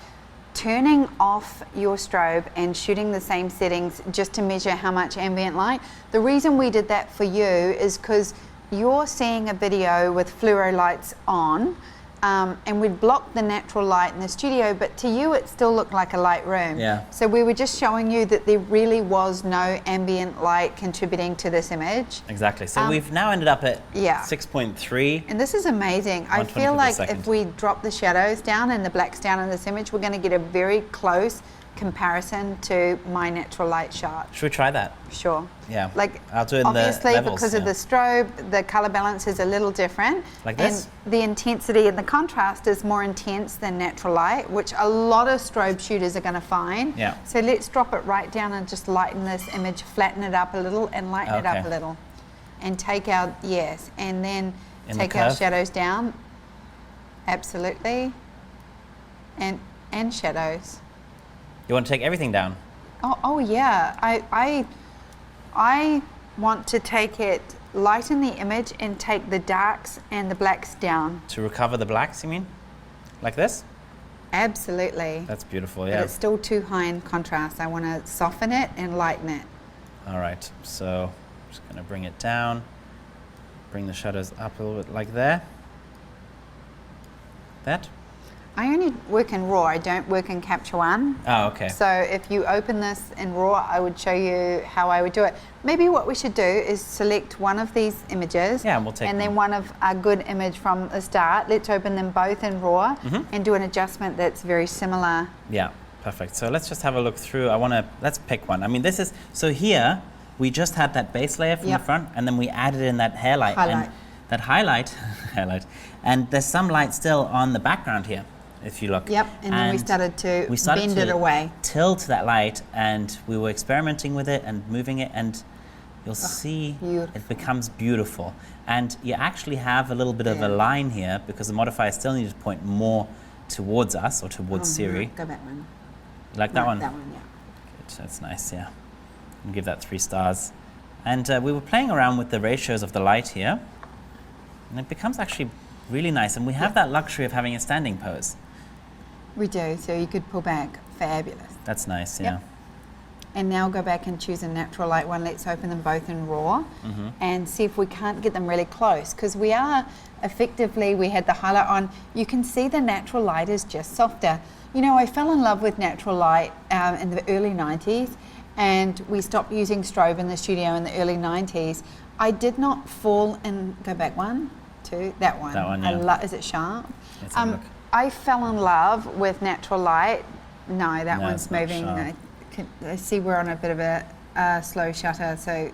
turning off your strobe and shooting the same settings just to measure how much ambient light. The reason we did that for you is because you're seeing a video with fluoro lights on, and we'd blocked the natural light in the studio, but to you it still looked like a light room. Yeah. So we were just showing you that there really was no ambient light contributing to this image. Exactly. So we've now ended up at Yeah. 6.3. And this is amazing. I 1/25 feel of a like second. if we drop the shadows down and the blacks down in this image, we're going to get a very close comparison to my natural light shot. Should we try that? Sure. Yeah. Like I'll do it in the obviously levels, because of yeah. the strobe, the color balance is a little different. Like this? And the intensity and the contrast is more intense than natural light, which a lot of strobe shooters are going to find. Yeah. So let's drop it right down and just lighten this image, flatten it up a little and lighten it up Okay. a little. And take out, yes, and then In the take our curve? shadows down. Absolutely. And shadows. You want to take everything down? Oh yeah. I want to take it, lighten the image and take the darks and the blacks down. To recover the blacks, you mean? Like this? Absolutely. That's beautiful, But yeah. it's still too high in contrast. I want to soften it and lighten it. All right, so I'm just going to bring it down, bring the shadows up a little bit like there. That? I only work in RAW. I don't work in Capture One. Oh, okay. So if you open this in RAW, I would show you how I would do it. Maybe what we should do is select one of these images. Yeah, we'll take and them. then one of a good image from the start. Let's open them both in RAW and do an adjustment that's very similar. Yeah, perfect. So let's just have a look through. Let's pick one. I mean, this is, so here we just had that base layer from Yep. the front and then we added in that highlight. Highlight. And that highlight, and there's some light still on the background here, if you look. Yep, and then we started to bend it away. Tilt that light, and we were experimenting with it and moving it, and you'll see beautiful. it becomes beautiful. And you actually have a little bit of Yeah. a line here because the modifier still needs to point more towards us or towards Oh, Siri. no, go back one. You like that Right, one? That one, yeah. Good, that's nice, yeah. And give that 3 stars. And we were playing around with the ratios of the light here, and it becomes actually really nice. And we have that luxury of having a standing pose. We do, so you could pull back. Fabulous. That's nice, yeah. Yep. And now go back and choose a natural light one. Let's open them both in RAW and see if we can't get them really close, because we are effectively, we had the highlight on. You can see the natural light is just softer. You know, I fell in love with natural light in the early 90s, and we stopped using strobe in the studio in the early 90s. I did not fall in, go back 1, 2, that one. That one, I yeah. is it sharp? Let's have a look. I fell in love with natural light. No, that No, one's it's not moving. sharp. I see we're on a bit of a slow shutter, so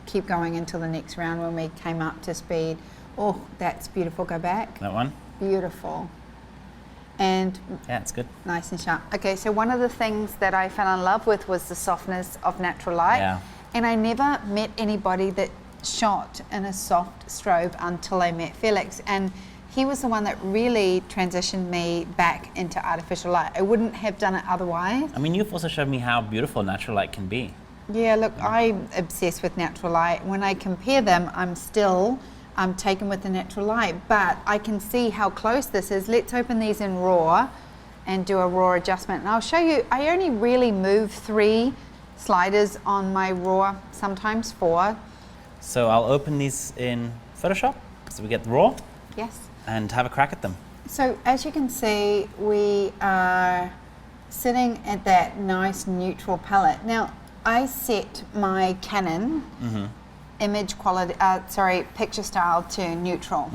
keep going until the next round when we came up to speed. Oh, that's beautiful. Go back. That one? Beautiful. And Yeah, it's good. nice and sharp. Okay, so one of the things that I fell in love with was the softness of natural light. Yeah. And I never met anybody that shot in a soft strobe until I met Felix. And he was the one that really transitioned me back into artificial light. I wouldn't have done it otherwise. I mean, you've also showed me how beautiful natural light can be. Yeah, look, I'm obsessed with natural light. When I compare them, I'm taken with the natural light, but I can see how close this is. Let's open these in RAW and do a RAW adjustment. And I'll show you, I only really move 3 sliders on my RAW, sometimes 4. So I'll open these in Photoshop, so we get raw, Yes. and have a crack at them. So as you can see, we are sitting at that nice neutral palette. Now, I set my Canon image quality, picture style to neutral.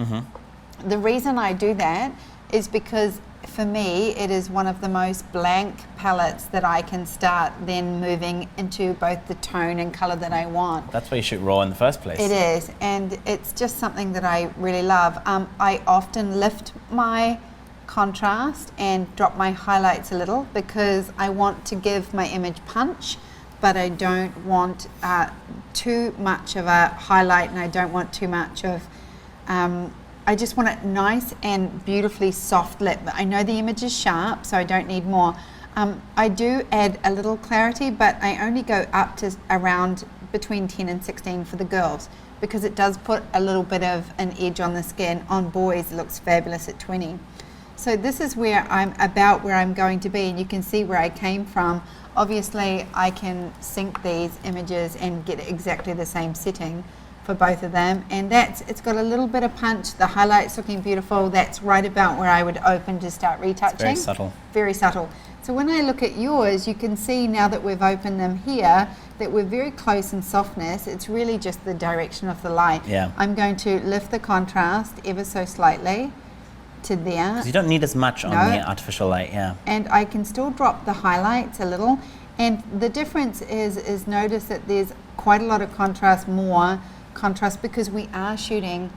The reason I do that is because for me, it is one of the most blank palettes that I can start then moving into both the tone and color that I want. That's why you shoot raw in the first place. It is, and it's just something that I really love. I often lift my contrast and drop my highlights a little because I want to give my image punch, but I don't want too much of a highlight, and I don't want too much of I just want it nice and beautifully soft lit. I know the image is sharp, so I don't need more. I do add a little clarity, but I only go up to around between 10 and 16 for the girls, because it does put a little bit of an edge on the skin. On boys, it looks fabulous at 20. So this is where I'm going to be, and you can see where I came from. Obviously, I can sync these images and get exactly the same setting for both of them, and it's got a little bit of punch. The highlights looking beautiful. That's right about where I would open to start retouching. It's very subtle. Very subtle. So when I look at yours, you can see now that we've opened them here that we're very close in softness. It's really just the direction of the light. Yeah. I'm going to lift the contrast ever so slightly to there. 'Cause you don't need as much on the artificial light, yeah. And I can still drop the highlights a little. And the difference is notice that there's quite a lot of more contrast, because we are shooting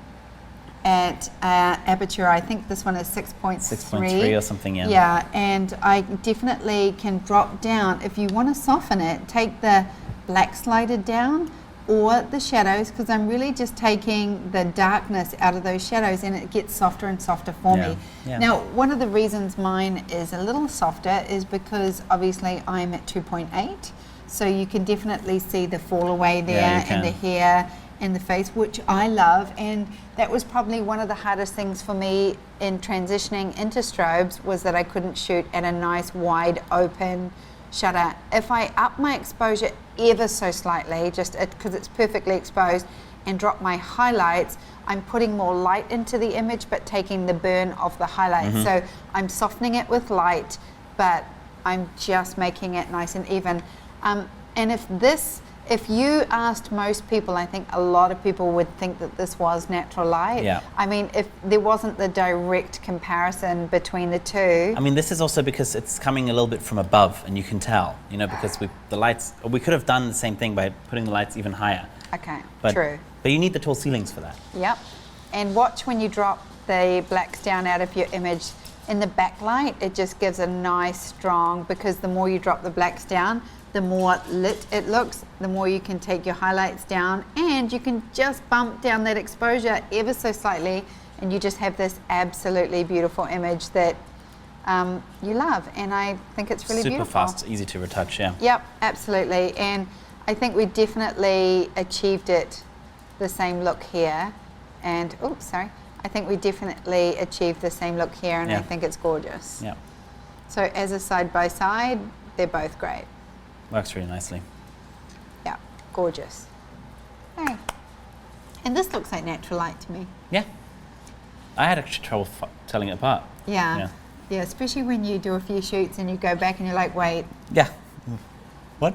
at aperture. I think this one is 6.3. 6.3 or something, yeah. Yeah, and I definitely can drop down. If you want to soften it, take the black slider down or the shadows, because I'm really just taking the darkness out of those shadows, and it gets softer and softer for me. Yeah. Now, one of the reasons mine is a little softer is because obviously I'm at 2.8, so you can definitely see the fall away there, and the hair and the face, which I love. And that was probably one of the hardest things for me in transitioning into strobes, was that I couldn't shoot at a nice wide open shutter. If I up my exposure ever so slightly, just because it's perfectly exposed, and drop my highlights, I'm putting more light into the image but taking the burn of the highlights. So I'm softening it with light, but I'm just making it nice and even. And if you asked most people, I think a lot of people would think that this was natural light. Yeah. I mean, if there wasn't the direct comparison between the two. I mean, this is also because it's coming a little bit from above, and you can tell, because we could have done the same thing by putting the lights even higher. Okay, But, true. But you need the tall ceilings for that. Yep. And watch when you drop the blacks down out of your image. In the backlight, it just gives a nice strong, because the more you drop the blacks down, the more lit it looks, the more you can take your highlights down, and you can just bump down that exposure ever so slightly, and you just have this absolutely beautiful image that you love. And I think it's really beautiful. Super fast, easy to retouch, yeah. Yep, absolutely. And I think we definitely achieved it, the same look here. And, oops, sorry. I think we definitely achieved the same look here, and I think it's gorgeous. Yeah. So as a side by side, they're both great. Works really nicely. Yeah, gorgeous. Hey. And this looks like natural light to me. Yeah. I had actually trouble telling it apart. Yeah. Yeah, especially when you do a few shoots and you go back and you're like, wait. Yeah. What?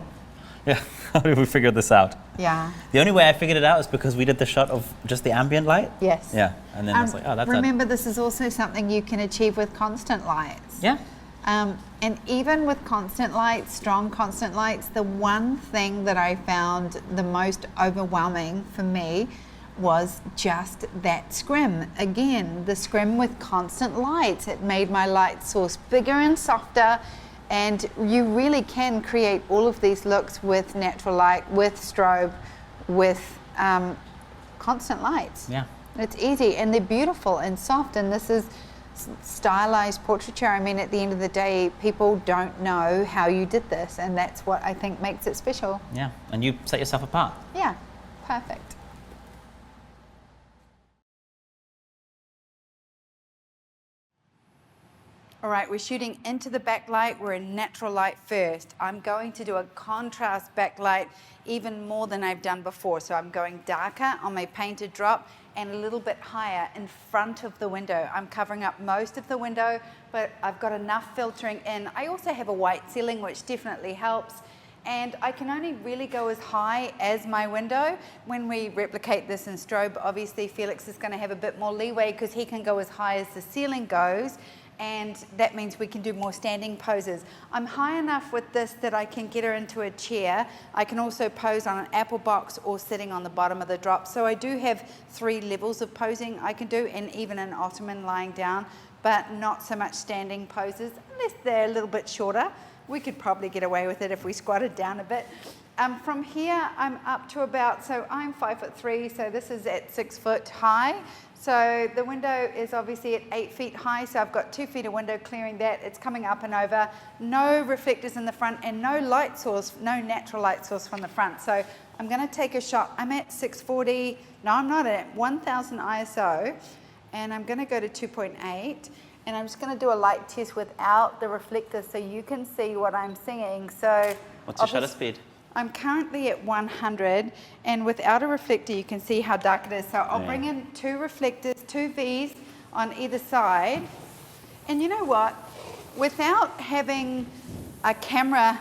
Yeah. How did we figure this out? Yeah. The only way I figured it out is because we did the shot of just the ambient light. Yes. Yeah. And then it's like, oh, that's remember, this is also something you can achieve with constant lights. Yeah. And even with constant lights, strong constant lights, the one thing that I found the most overwhelming for me was just that scrim. Again, the scrim with constant lights. It made my light source bigger and softer, and you really can create all of these looks with natural light, with strobe, with constant lights. Yeah. It's easy, and they're beautiful and soft, and this is stylized portraiture. I mean, at the end of the day, people don't know how you did this, and that's what I think makes it special. Yeah, and you set yourself apart. Yeah, perfect. All right, we're shooting into the backlight. We're in natural light first. I'm going to do a contrast backlight even more than I've done before. So I'm going darker on my painted drop and a little bit higher in front of the window. I'm covering up most of the window, but I've got enough filtering in. I also have a white ceiling, which definitely helps. And I can only really go as high as my window. When we replicate this in strobe, obviously Felix is going to have a bit more leeway because he can go as high as the ceiling goes, and that means we can do more standing poses. I'm high enough with this that I can get her into a chair. I can also pose on an apple box or sitting on the bottom of the drop. So I do have 3 levels of posing I can do, and even an ottoman lying down, but not so much standing poses, unless they're a little bit shorter. We could probably get away with it if we squatted down a bit. From here, I'm up to about, so I'm 5'3", so this is at 6 foot high. So the window is obviously at 8 feet high, so I've got 2 feet of window clearing that. It's coming up and over. No reflectors in the front and no light source, no natural light source from the front. So I'm gonna take a shot. I'm at 640, no I'm not, at 1000 ISO, and I'm gonna go to 2.8, and I'm just gonna do a light test without the reflector so you can see what I'm seeing. So what's your shutter speed? I'm currently at 100, and without a reflector you can see how dark it is. So I'll bring in 2 reflectors, 2 Vs on either side. And you know what? Without having a camera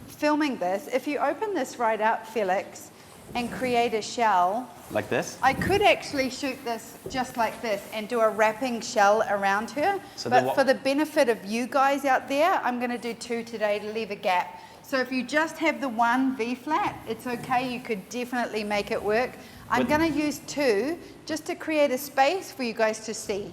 filming this, if you open this right up, Felix, and create a shell. Like this? I could actually shoot this just like this and do a wrapping shell around her. So but for the benefit of you guys out there, I'm going to do 2 today to leave a gap. So if you just have the 1 V flat, it's okay. You could definitely make it work. I'm going to use 2 just to create a space for you guys to see.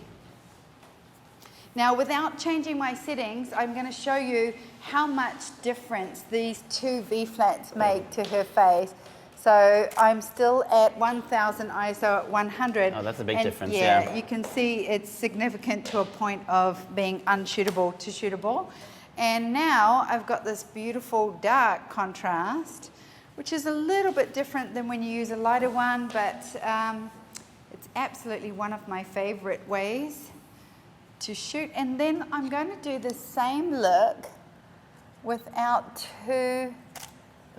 Now, without changing my settings, I'm going to show you how much difference these 2 V flats make to her face. So I'm still at 1000 ISO at 100. Oh, that's a big difference, yeah. You can see it's significant to a point of being unshootable to shootable. And now I've got this beautiful dark contrast, which is a little bit different than when you use a lighter one, but it's absolutely one of my favorite ways to shoot. And then I'm going to do the same look without 2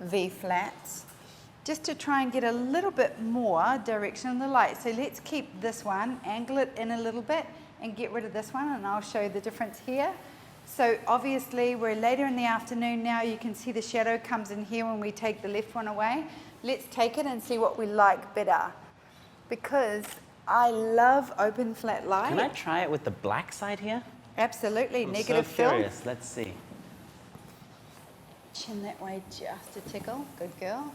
V flats, just to try and get a little bit more direction in the light. So let's keep this one, angle it in a little bit, and get rid of this one, and I'll show you the difference here. So obviously we're later in the afternoon now. You can see the shadow comes in here when we take the left one away. Let's take it and see what we like better, because I love open flat light. Can I try it with the black side here? Absolutely. I'm negative so fill. curious. Let's see. Chin that way just a tickle. Good girl.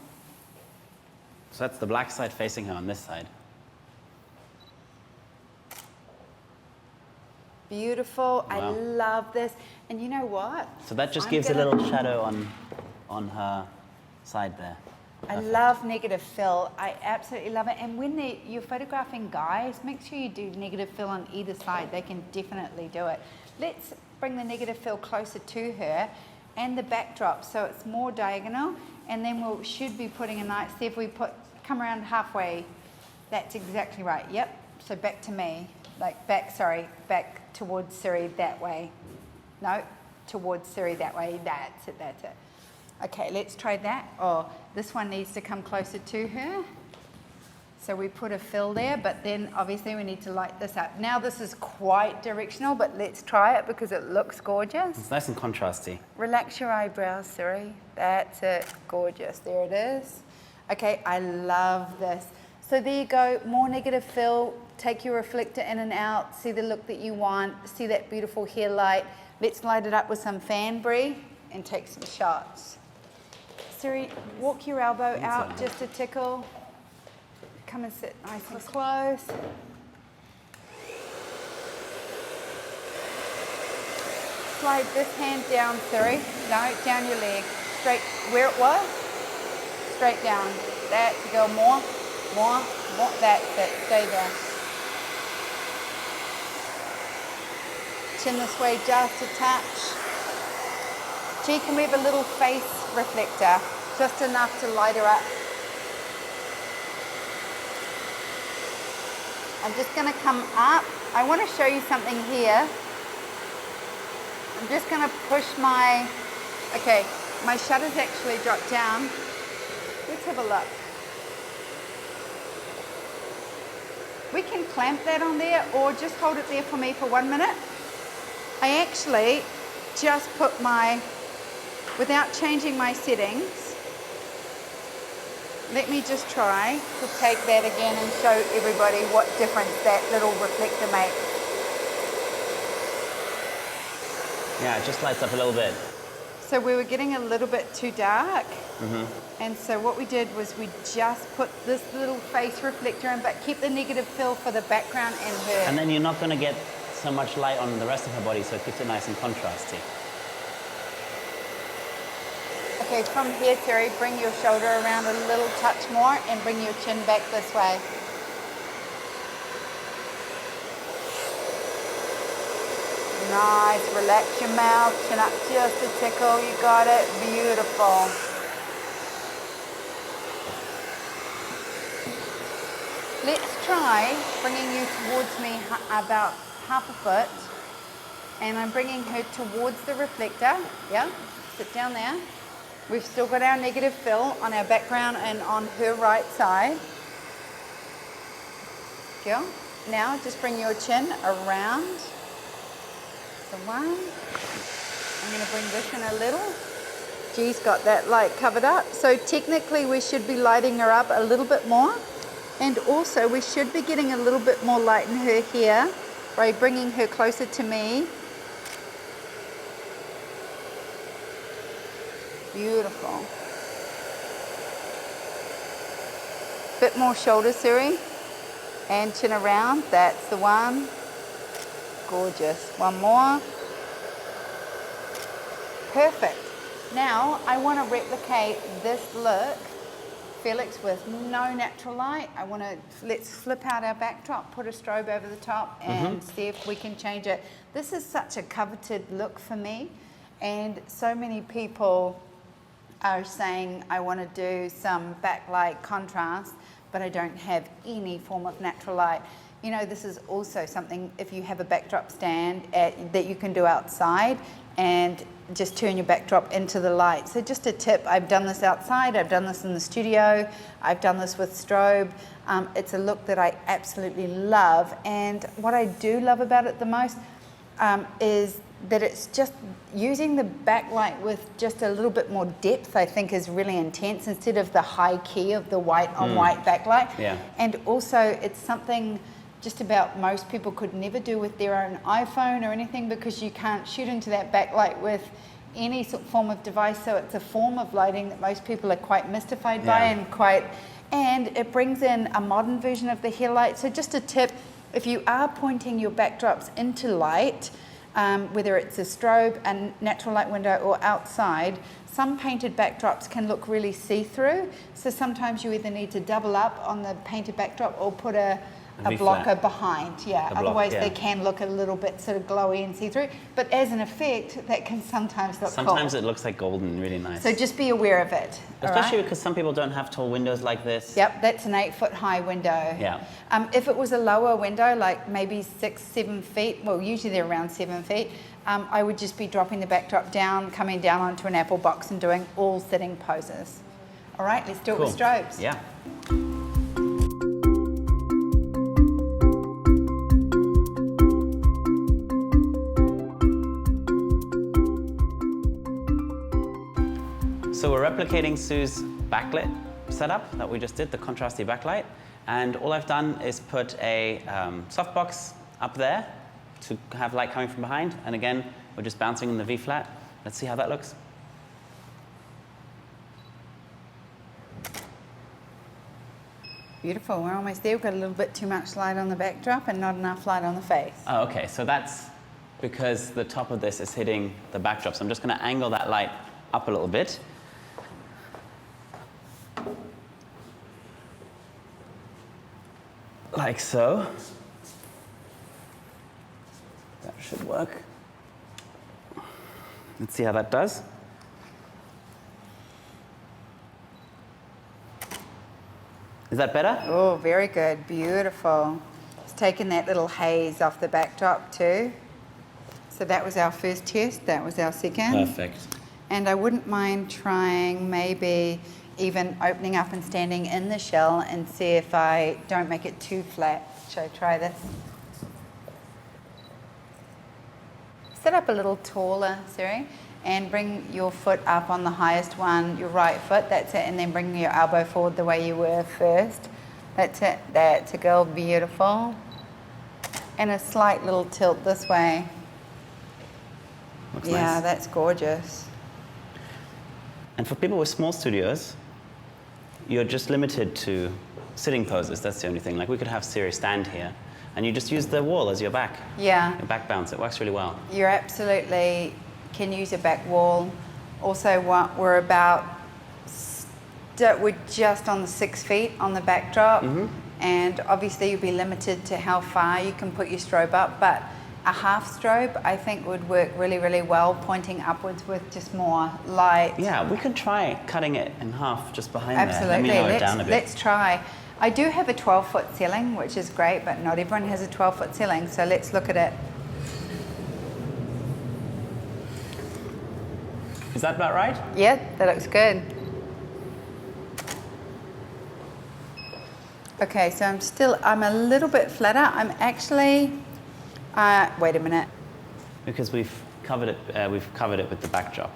So that's the black side facing her on this side. Beautiful. Wow. I love this. And you know what? So that just gives a little shadow on her side there. I love negative fill. I absolutely love it. And when you're photographing guys, make sure you do negative fill on either side. They can definitely do it. Let's bring the negative fill closer to her and the backdrop so it's more diagonal. And then we should be putting a nice, see if we come around halfway. That's exactly right. Yep. So back to me. Like back towards Siri that way. No, towards Siri that way. That's it, that's it. Okay, let's try that. Oh, this one needs to come closer to her. So we put a fill there, but then obviously we need to light this up. Now this is quite directional, but let's try it because it looks gorgeous. It's nice and contrasty. Relax your eyebrows, Siri. That's it, gorgeous. There it is. Okay, I love this. So there you go, more negative fill. Take your reflector in and out, see the look that you want, see that beautiful hair light. Let's light it up with some fan brie and take some shots. Siri, walk your elbow out just a tickle. Come and sit nice and close. Slide this hand down, Siri. No, down your leg. Straight where it was. Straight down. That's it, go more. That's it. Stay there. Chin this way just a touch. Gee, can we have a little face reflector? Just enough to light her up. I'm just going to come up. I want to show you something here. I'm just going to push my, okay, my shutter's actually dropped down. Let's have a look. We can clamp that on there or just hold it there for me for 1 minute. I actually just put my, without changing my settings, let me just try to take that again and show everybody what difference that little reflector makes. Yeah, it just lights up a little bit. So we were getting a little bit too dark. And so what we did was we just put this little face reflector in, but keep the negative fill for the background and her. And then you're not going to get so much light on the rest of her body, so it keeps it nice and contrasty. Okay, from here, Terry, bring your shoulder around a little touch more and bring your chin back this way. Nice, relax your mouth, chin up just a tickle, you got it, beautiful. Let's try bringing you towards me about half a foot. And I'm bringing her towards the reflector. Yeah, sit down there. We've still got our negative fill on our background and on her right side. Good. Now just bring your chin around. So one. I'm going to bring this in a little. G's got that light covered up. So technically we should be lighting her up a little bit more. And also we should be getting a little bit more light in her here by bringing her closer to me. Beautiful. Bit more shoulder, Siri. And chin around. That's the one. Gorgeous. One more. Perfect. Now I want to replicate this look, Felix, with no natural light. Let's flip out our backdrop, put a strobe over the top and see if we can change it. This is such a coveted look for me, and so many people are saying, I want to do some backlight contrast, but I don't have any form of natural light. You know, this is also something, if you have a backdrop stand that you can do outside and just turn your backdrop into the light. So just a tip, I've done this outside, I've done this in the studio, I've done this with strobe. It's a look that I absolutely love. And what I do love about it the most is that it's just using the backlight with just a little bit more depth, I think is really intense, instead of the high key of the white on white backlight. Yeah. And also it's something just about most people could never do with their own iPhone or anything, because you can't shoot into that backlight with any sort of form of device. So it's a form of lighting that most people are quite mystified by, and it brings in a modern version of the hairlight. So just a tip, if you are pointing your backdrops into light, whether it's a strobe, a natural light window, or outside, some painted backdrops can look really see-through. So sometimes you either need to double up on the painted backdrop or put a blocker behind. Otherwise they can look a little bit sort of glowy and see-through. But as an effect, that can sometimes look cool. Sometimes it looks like golden, really nice. So just be aware of it. Especially because some people don't have tall windows like this. Yep, that's an 8-foot high window. Yeah. If it was a lower window, like maybe 6-7 feet, well, usually they're around 7 feet, I would just be dropping the backdrop down, coming down onto an apple box and doing all sitting poses. All right, let's do it with strobes. Yeah. So we're replicating Sue's backlit setup that we just did, the contrasty backlight. And all I've done is put a softbox up there to have light coming from behind. And again, we're just bouncing in the V-flat. Let's see how that looks. Beautiful, we're almost there. We've got a little bit too much light on the backdrop and not enough light on the face. Oh, okay, so that's because the top of this is hitting the backdrop. So I'm just gonna angle that light up a little bit. Like so. That should work. Let's see how that does. Is that better? Oh, very good, beautiful. It's taken that little haze off the backdrop too. So that was our first test, that was our second. Perfect. And I wouldn't mind trying maybe even opening up and standing in the shell and see if I don't make it too flat. Shall I try this? Sit up a little taller, Siri, and bring your foot up on the highest one, your right foot, that's it, and then bring your elbow forward the way you were first. That's it, that's a girl, beautiful. And a slight little tilt this way. Looks yeah, nice. That's gorgeous. And for people with small studios, you're just limited to sitting poses. That's the only thing. Like we could have Siri stand here, and you just use the wall as your back. Yeah. Your back bounce. It works really well. You absolutely can use a back wall. Also, we're about, we're just on the 6 feet on the backdrop, and obviously you'll be limited to how far you can put your strobe up, but a half strobe I think would work really, really well, pointing upwards with just more light. Yeah, we could try cutting it in half just behind Absolutely. there. Let me lower it down a bit. Let's try. I do have a 12-foot ceiling, which is great, but not everyone has a 12-foot ceiling, so let's look at it. Is that about right? Yeah, that looks good. Okay, so I'm a little bit flatter. I'm actually, wait a minute. Because we've covered it with the backdrop.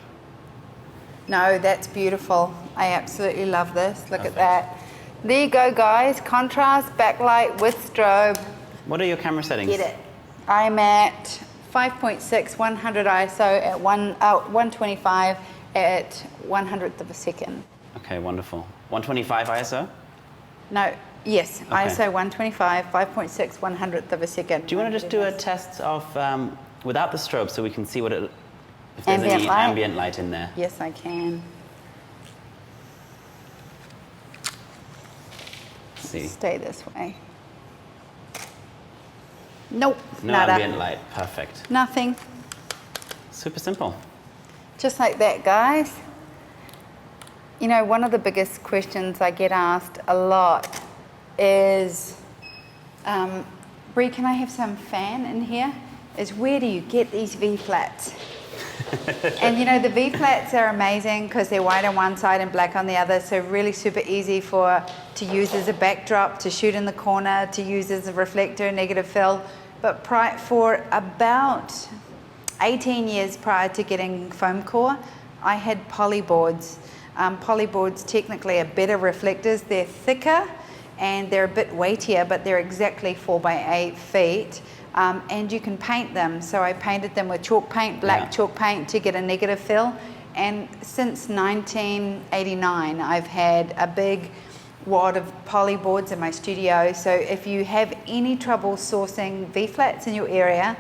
No, that's beautiful. I absolutely love this. Look at that. There you go, guys. Contrast, backlight with strobe. What are your camera settings? Get it. I'm at 5.6, 100 ISO at 125 at 100th of a second. Okay, wonderful. 125 ISO? No, yes, Okay. ISO 125, 5.6, 100th of a second. Do you want to just do a test of without the strobe so we can see if there's Ambient any light? ambient light in there? Yes, I can. Let's see. Stay this way. Nope, No nada. ambient light. Perfect. Nothing. Super simple. Just like that, guys. You know, one of the biggest questions I get asked a lot is, Bree, can I have some fan in here? Is where do you get these V-flats? And you know, the V-flats are amazing because they're white on one side and black on the other, so really super easy to use as a backdrop, to shoot in the corner, to use as a reflector, negative fill. But for about 18 years prior to getting foam core, I had polyboards. Polyboards technically are better reflectors. They're thicker and they're a bit weightier, but they're exactly 4 by 8 feet. And you can paint them. So I painted them with chalk paint, black chalk paint to get a negative fill. And since 1989, I've had a big wad of polyboards in my studio. So if you have any trouble sourcing V-flats in your area,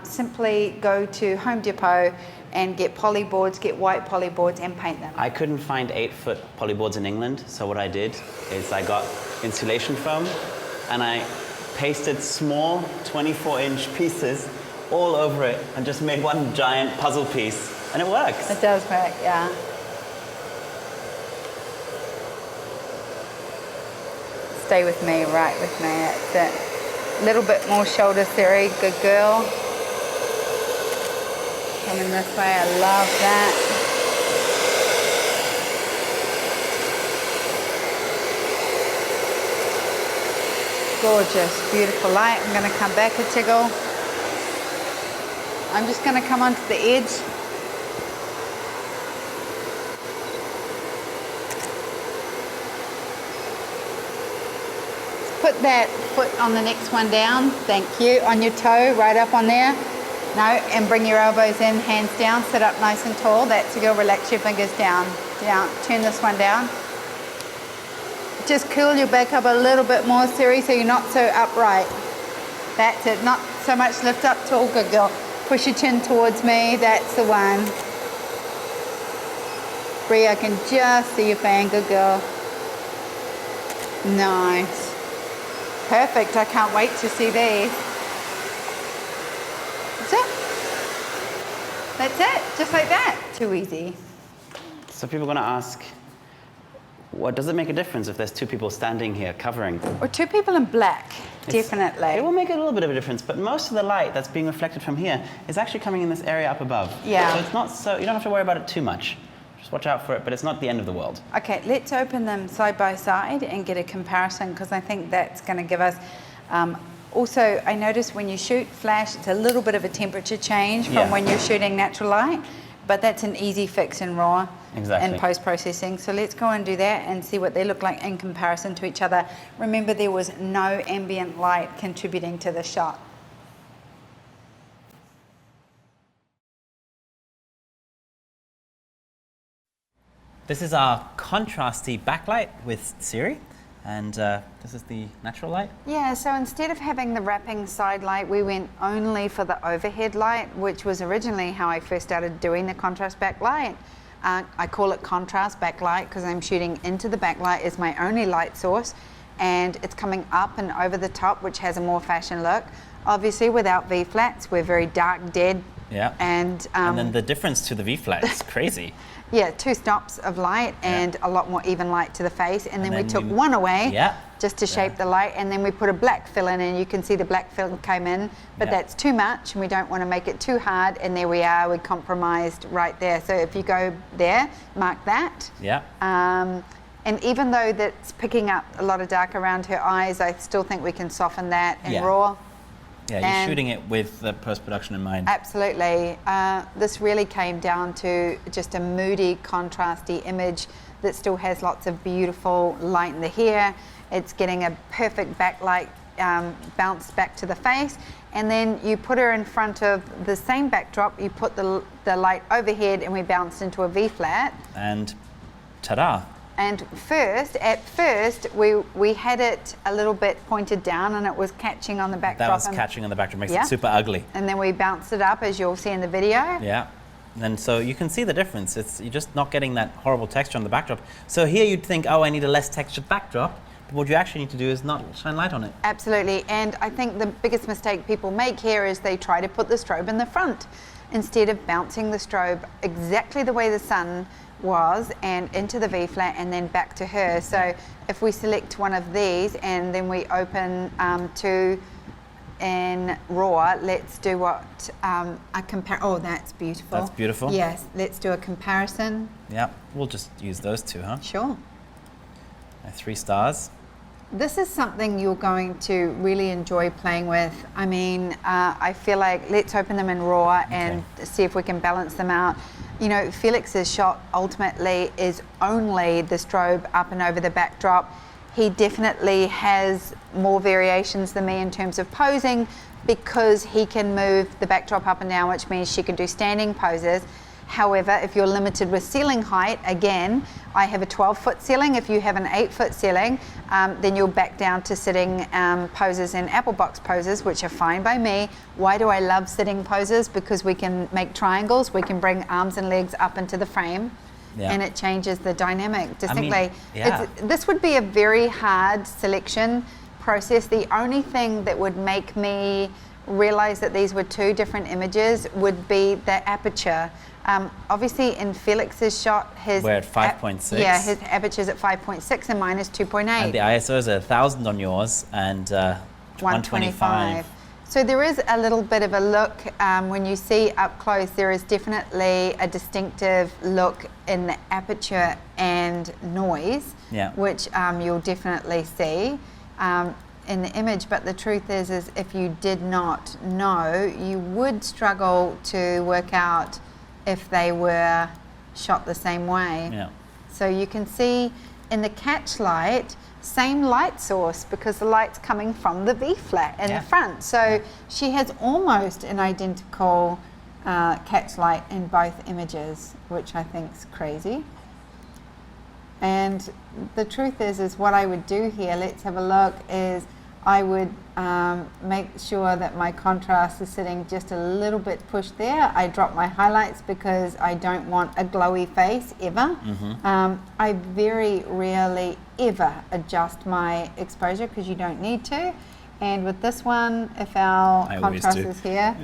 simply go to Home Depot and get polyboards, get white polyboards and paint them. I couldn't find 8-foot polyboards in England, so what I did is I got insulation foam and I pasted small 24-inch pieces all over it and just made one giant puzzle piece, and it works. It does work, yeah. Stay with me, right with me, that's it. A little bit more shoulder theory, good girl. Coming this way, I love that. Gorgeous, beautiful light. I'm going to come back a tiggle. I'm just going to come onto the edge. Put that foot on the next one down. Thank you. On your toe, right up on there. No, and bring your elbows in, hands down. Sit up nice and tall. That's a go. Relax your fingers down. Down. Turn this one down. Just curl your back up a little bit more, Siri, so you're not so upright. That's it. Not so much lift up tall. Good girl. Push your chin towards me. That's the one. Bree, I can just see your fan. Good girl. Nice. Perfect. I can't wait to see these. That's it. That's it. Just like that. Too easy. So people are going to ask, what does it make a difference if there's two people standing here covering? Or two people in black, definitely. It will make a little bit of a difference, but most of the light that's being reflected from here is actually coming in this area up above. Yeah. So it's not so, you don't have to worry about it too much. Just watch out for it, but it's not the end of the world. Okay, let's open them side by side and get a comparison, because I think that's going to give us... also, I notice when you shoot flash, it's a little bit of a temperature change from when you're shooting natural light, but that's an easy fix in RAW. Exactly. And post-processing. So let's go and do that and see what they look like in comparison to each other. Remember, there was no ambient light contributing to the shot. This is our contrasty backlight with Siri, and this is the natural light. Yeah, so instead of having the wrapping side light, we went only for the overhead light, which was originally how I first started doing the contrast backlight. I call it contrast backlight because I'm shooting into the backlight as my only light source, and it's coming up and over the top, which has a more fashion look. Obviously, without V-flats, we're very dark, dead. Yeah. And then the difference to the V-flat is crazy. Yeah, 2 stops of light and a lot more even light to the face, and then we took one away just to shape the light, and then we put a black fill in, and you can see the black fill came in, but that's too much and we don't want to make it too hard, and there we are, we compromised right there. So if you go there, mark that. Yeah. And even though that's picking up a lot of dark around her eyes, I still think we can soften that in RAW. Yeah, you're shooting it with the post-production in mind. Absolutely. This really came down to just a moody, contrasty image that still has lots of beautiful light in the hair. It's getting a perfect backlight bounced back to the face. And then you put her in front of the same backdrop, you put the light overhead, and we bounced into a V-flat. And ta-da. And at first, we had it a little bit pointed down, and it was catching on the backdrop. That was catching on the backdrop, makes it super ugly. And then we bounced it up, as you'll see in the video. Yeah. And so you can see the difference. You're just not getting that horrible texture on the backdrop. So here you'd think, oh, I need a less textured backdrop. But what you actually need to do is not shine light on it. Absolutely. And I think the biggest mistake people make here is they try to put the strobe in the front instead of bouncing the strobe exactly the way the sun was and into the V-flat and then back to her. So if we select one of these and then we open to in RAW, let's do what a compare. Oh, that's beautiful. That's beautiful. Yes, let's do a comparison. Yeah, we'll just use those two, huh? Sure. 3 stars. This is something you're going to really enjoy playing with. I mean, I feel like let's open them in RAW and see if we can balance them out. You know, Felix's shot ultimately is only the strobe up and over the backdrop. He definitely has more variations than me in terms of posing because he can move the backdrop up and down, which means she can do standing poses. However, if you're limited with ceiling height, again, I have a 12-foot ceiling. If you have an 8-foot ceiling, then you'll back down to sitting poses and apple box poses, which are fine by me. Why do I love sitting poses? Because we can make triangles, we can bring arms and legs up into the frame, and it changes the dynamic distinctly. This would be a very hard selection process. The only thing that would make me realize that these were 2 different images would be the aperture. Obviously in Felix's shot, we're at 5.6. His aperture's at 5.6 and mine is 2.8. And the ISO is 1000 on yours and 125. So there is a little bit of a look, when you see up close, there is definitely a distinctive look in the aperture and noise, which you'll definitely see in the image. But the truth is if you did not know, you would struggle to work out if they were shot the same way. Yeah. So you can see in the catch light, same light source because the light's coming from the V-flat in the front. So she has almost an identical catch light in both images, which I think is crazy. And the truth is what I would do here, let's have a look, is I would make sure that my contrast is sitting just a little bit pushed there. I drop my highlights because I don't want a glowy face ever. I very rarely ever adjust my exposure because you don't need to. And with this one, if our contrast is here,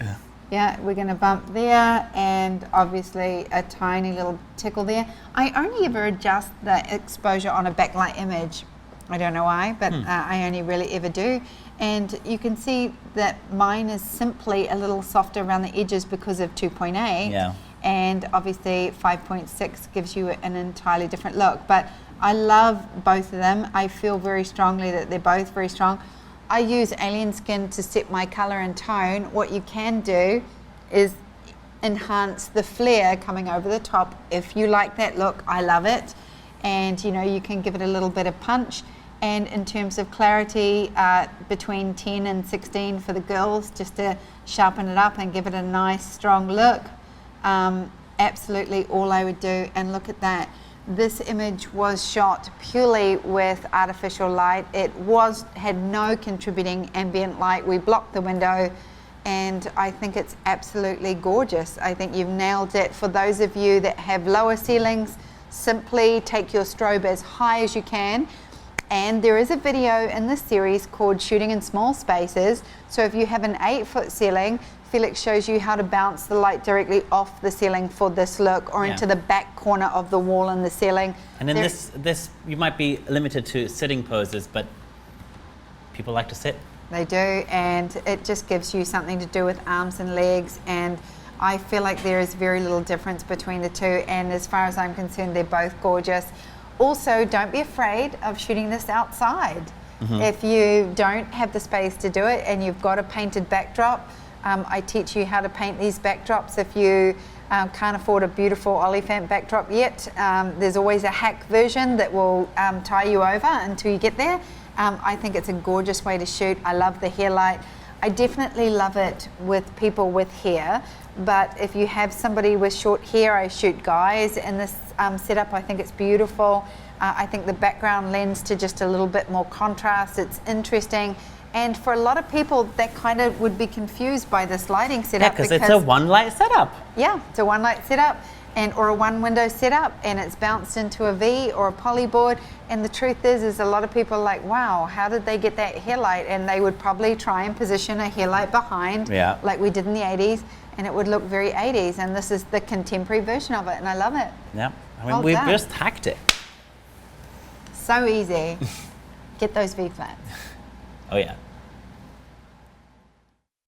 we're going to bump there and obviously a tiny little tickle there. I only ever adjust the exposure on a backlight image. I don't know why, but I only really ever do. And you can see that mine is simply a little softer around the edges because of 2.8. And obviously 5.6 gives you an entirely different look. But I love both of them. I feel very strongly that they're both very strong. I use Alien Skin to set my color and tone. What you can do is enhance the flare coming over the top. If you like that look, I love it. And you know, you can give it a little bit of punch. And in terms of clarity, between 10 and 16 for the girls, just to sharpen it up and give it a nice strong look. Absolutely all I would do. And look at that. This image was shot purely with artificial light. It had no contributing ambient light. We blocked the window and I think it's absolutely gorgeous. I think you've nailed it. For those of you that have lower ceilings, simply take your strobe as high as you can. And there is a video in this series called Shooting in Small Spaces. So if you have an 8-foot ceiling, Felix shows you how to bounce the light directly off the ceiling for this look or into the back corner of the wall in the ceiling. And in this you might be limited to sitting poses, but people like to sit. They do, and it just gives you something to do with arms and legs, and I feel like there is very little difference between the two, and as far as I'm concerned, they're both gorgeous. Also, don't be afraid of shooting this outside. If you don't have the space to do it and you've got a painted backdrop, I teach you how to paint these backdrops. If you can't afford a beautiful Oliphant backdrop yet, there's always a hack version that will tie you over until you get there. I think it's a gorgeous way to shoot. I love the hair light. I definitely love it with people with hair, but if you have somebody with short hair, I shoot guys in this setup. I think it's beautiful. I think the background lends to just a little bit more contrast. It's interesting. And for a lot of people, that kind of would be confused by this lighting setup. Yeah, because it's a one light setup. Yeah, it's a one light setup or a one window setup, and it's bounced into a V or a polyboard. And the truth is a lot of people are like, wow, how did they get that hair light? And they would probably try and position a hair light behind, like we did in the 80s, and it would look very 80s. And this is the contemporary version of it, and I love it. Yeah, I mean, Well we've done. just hacked it. So easy. Get those V flats. Oh yeah.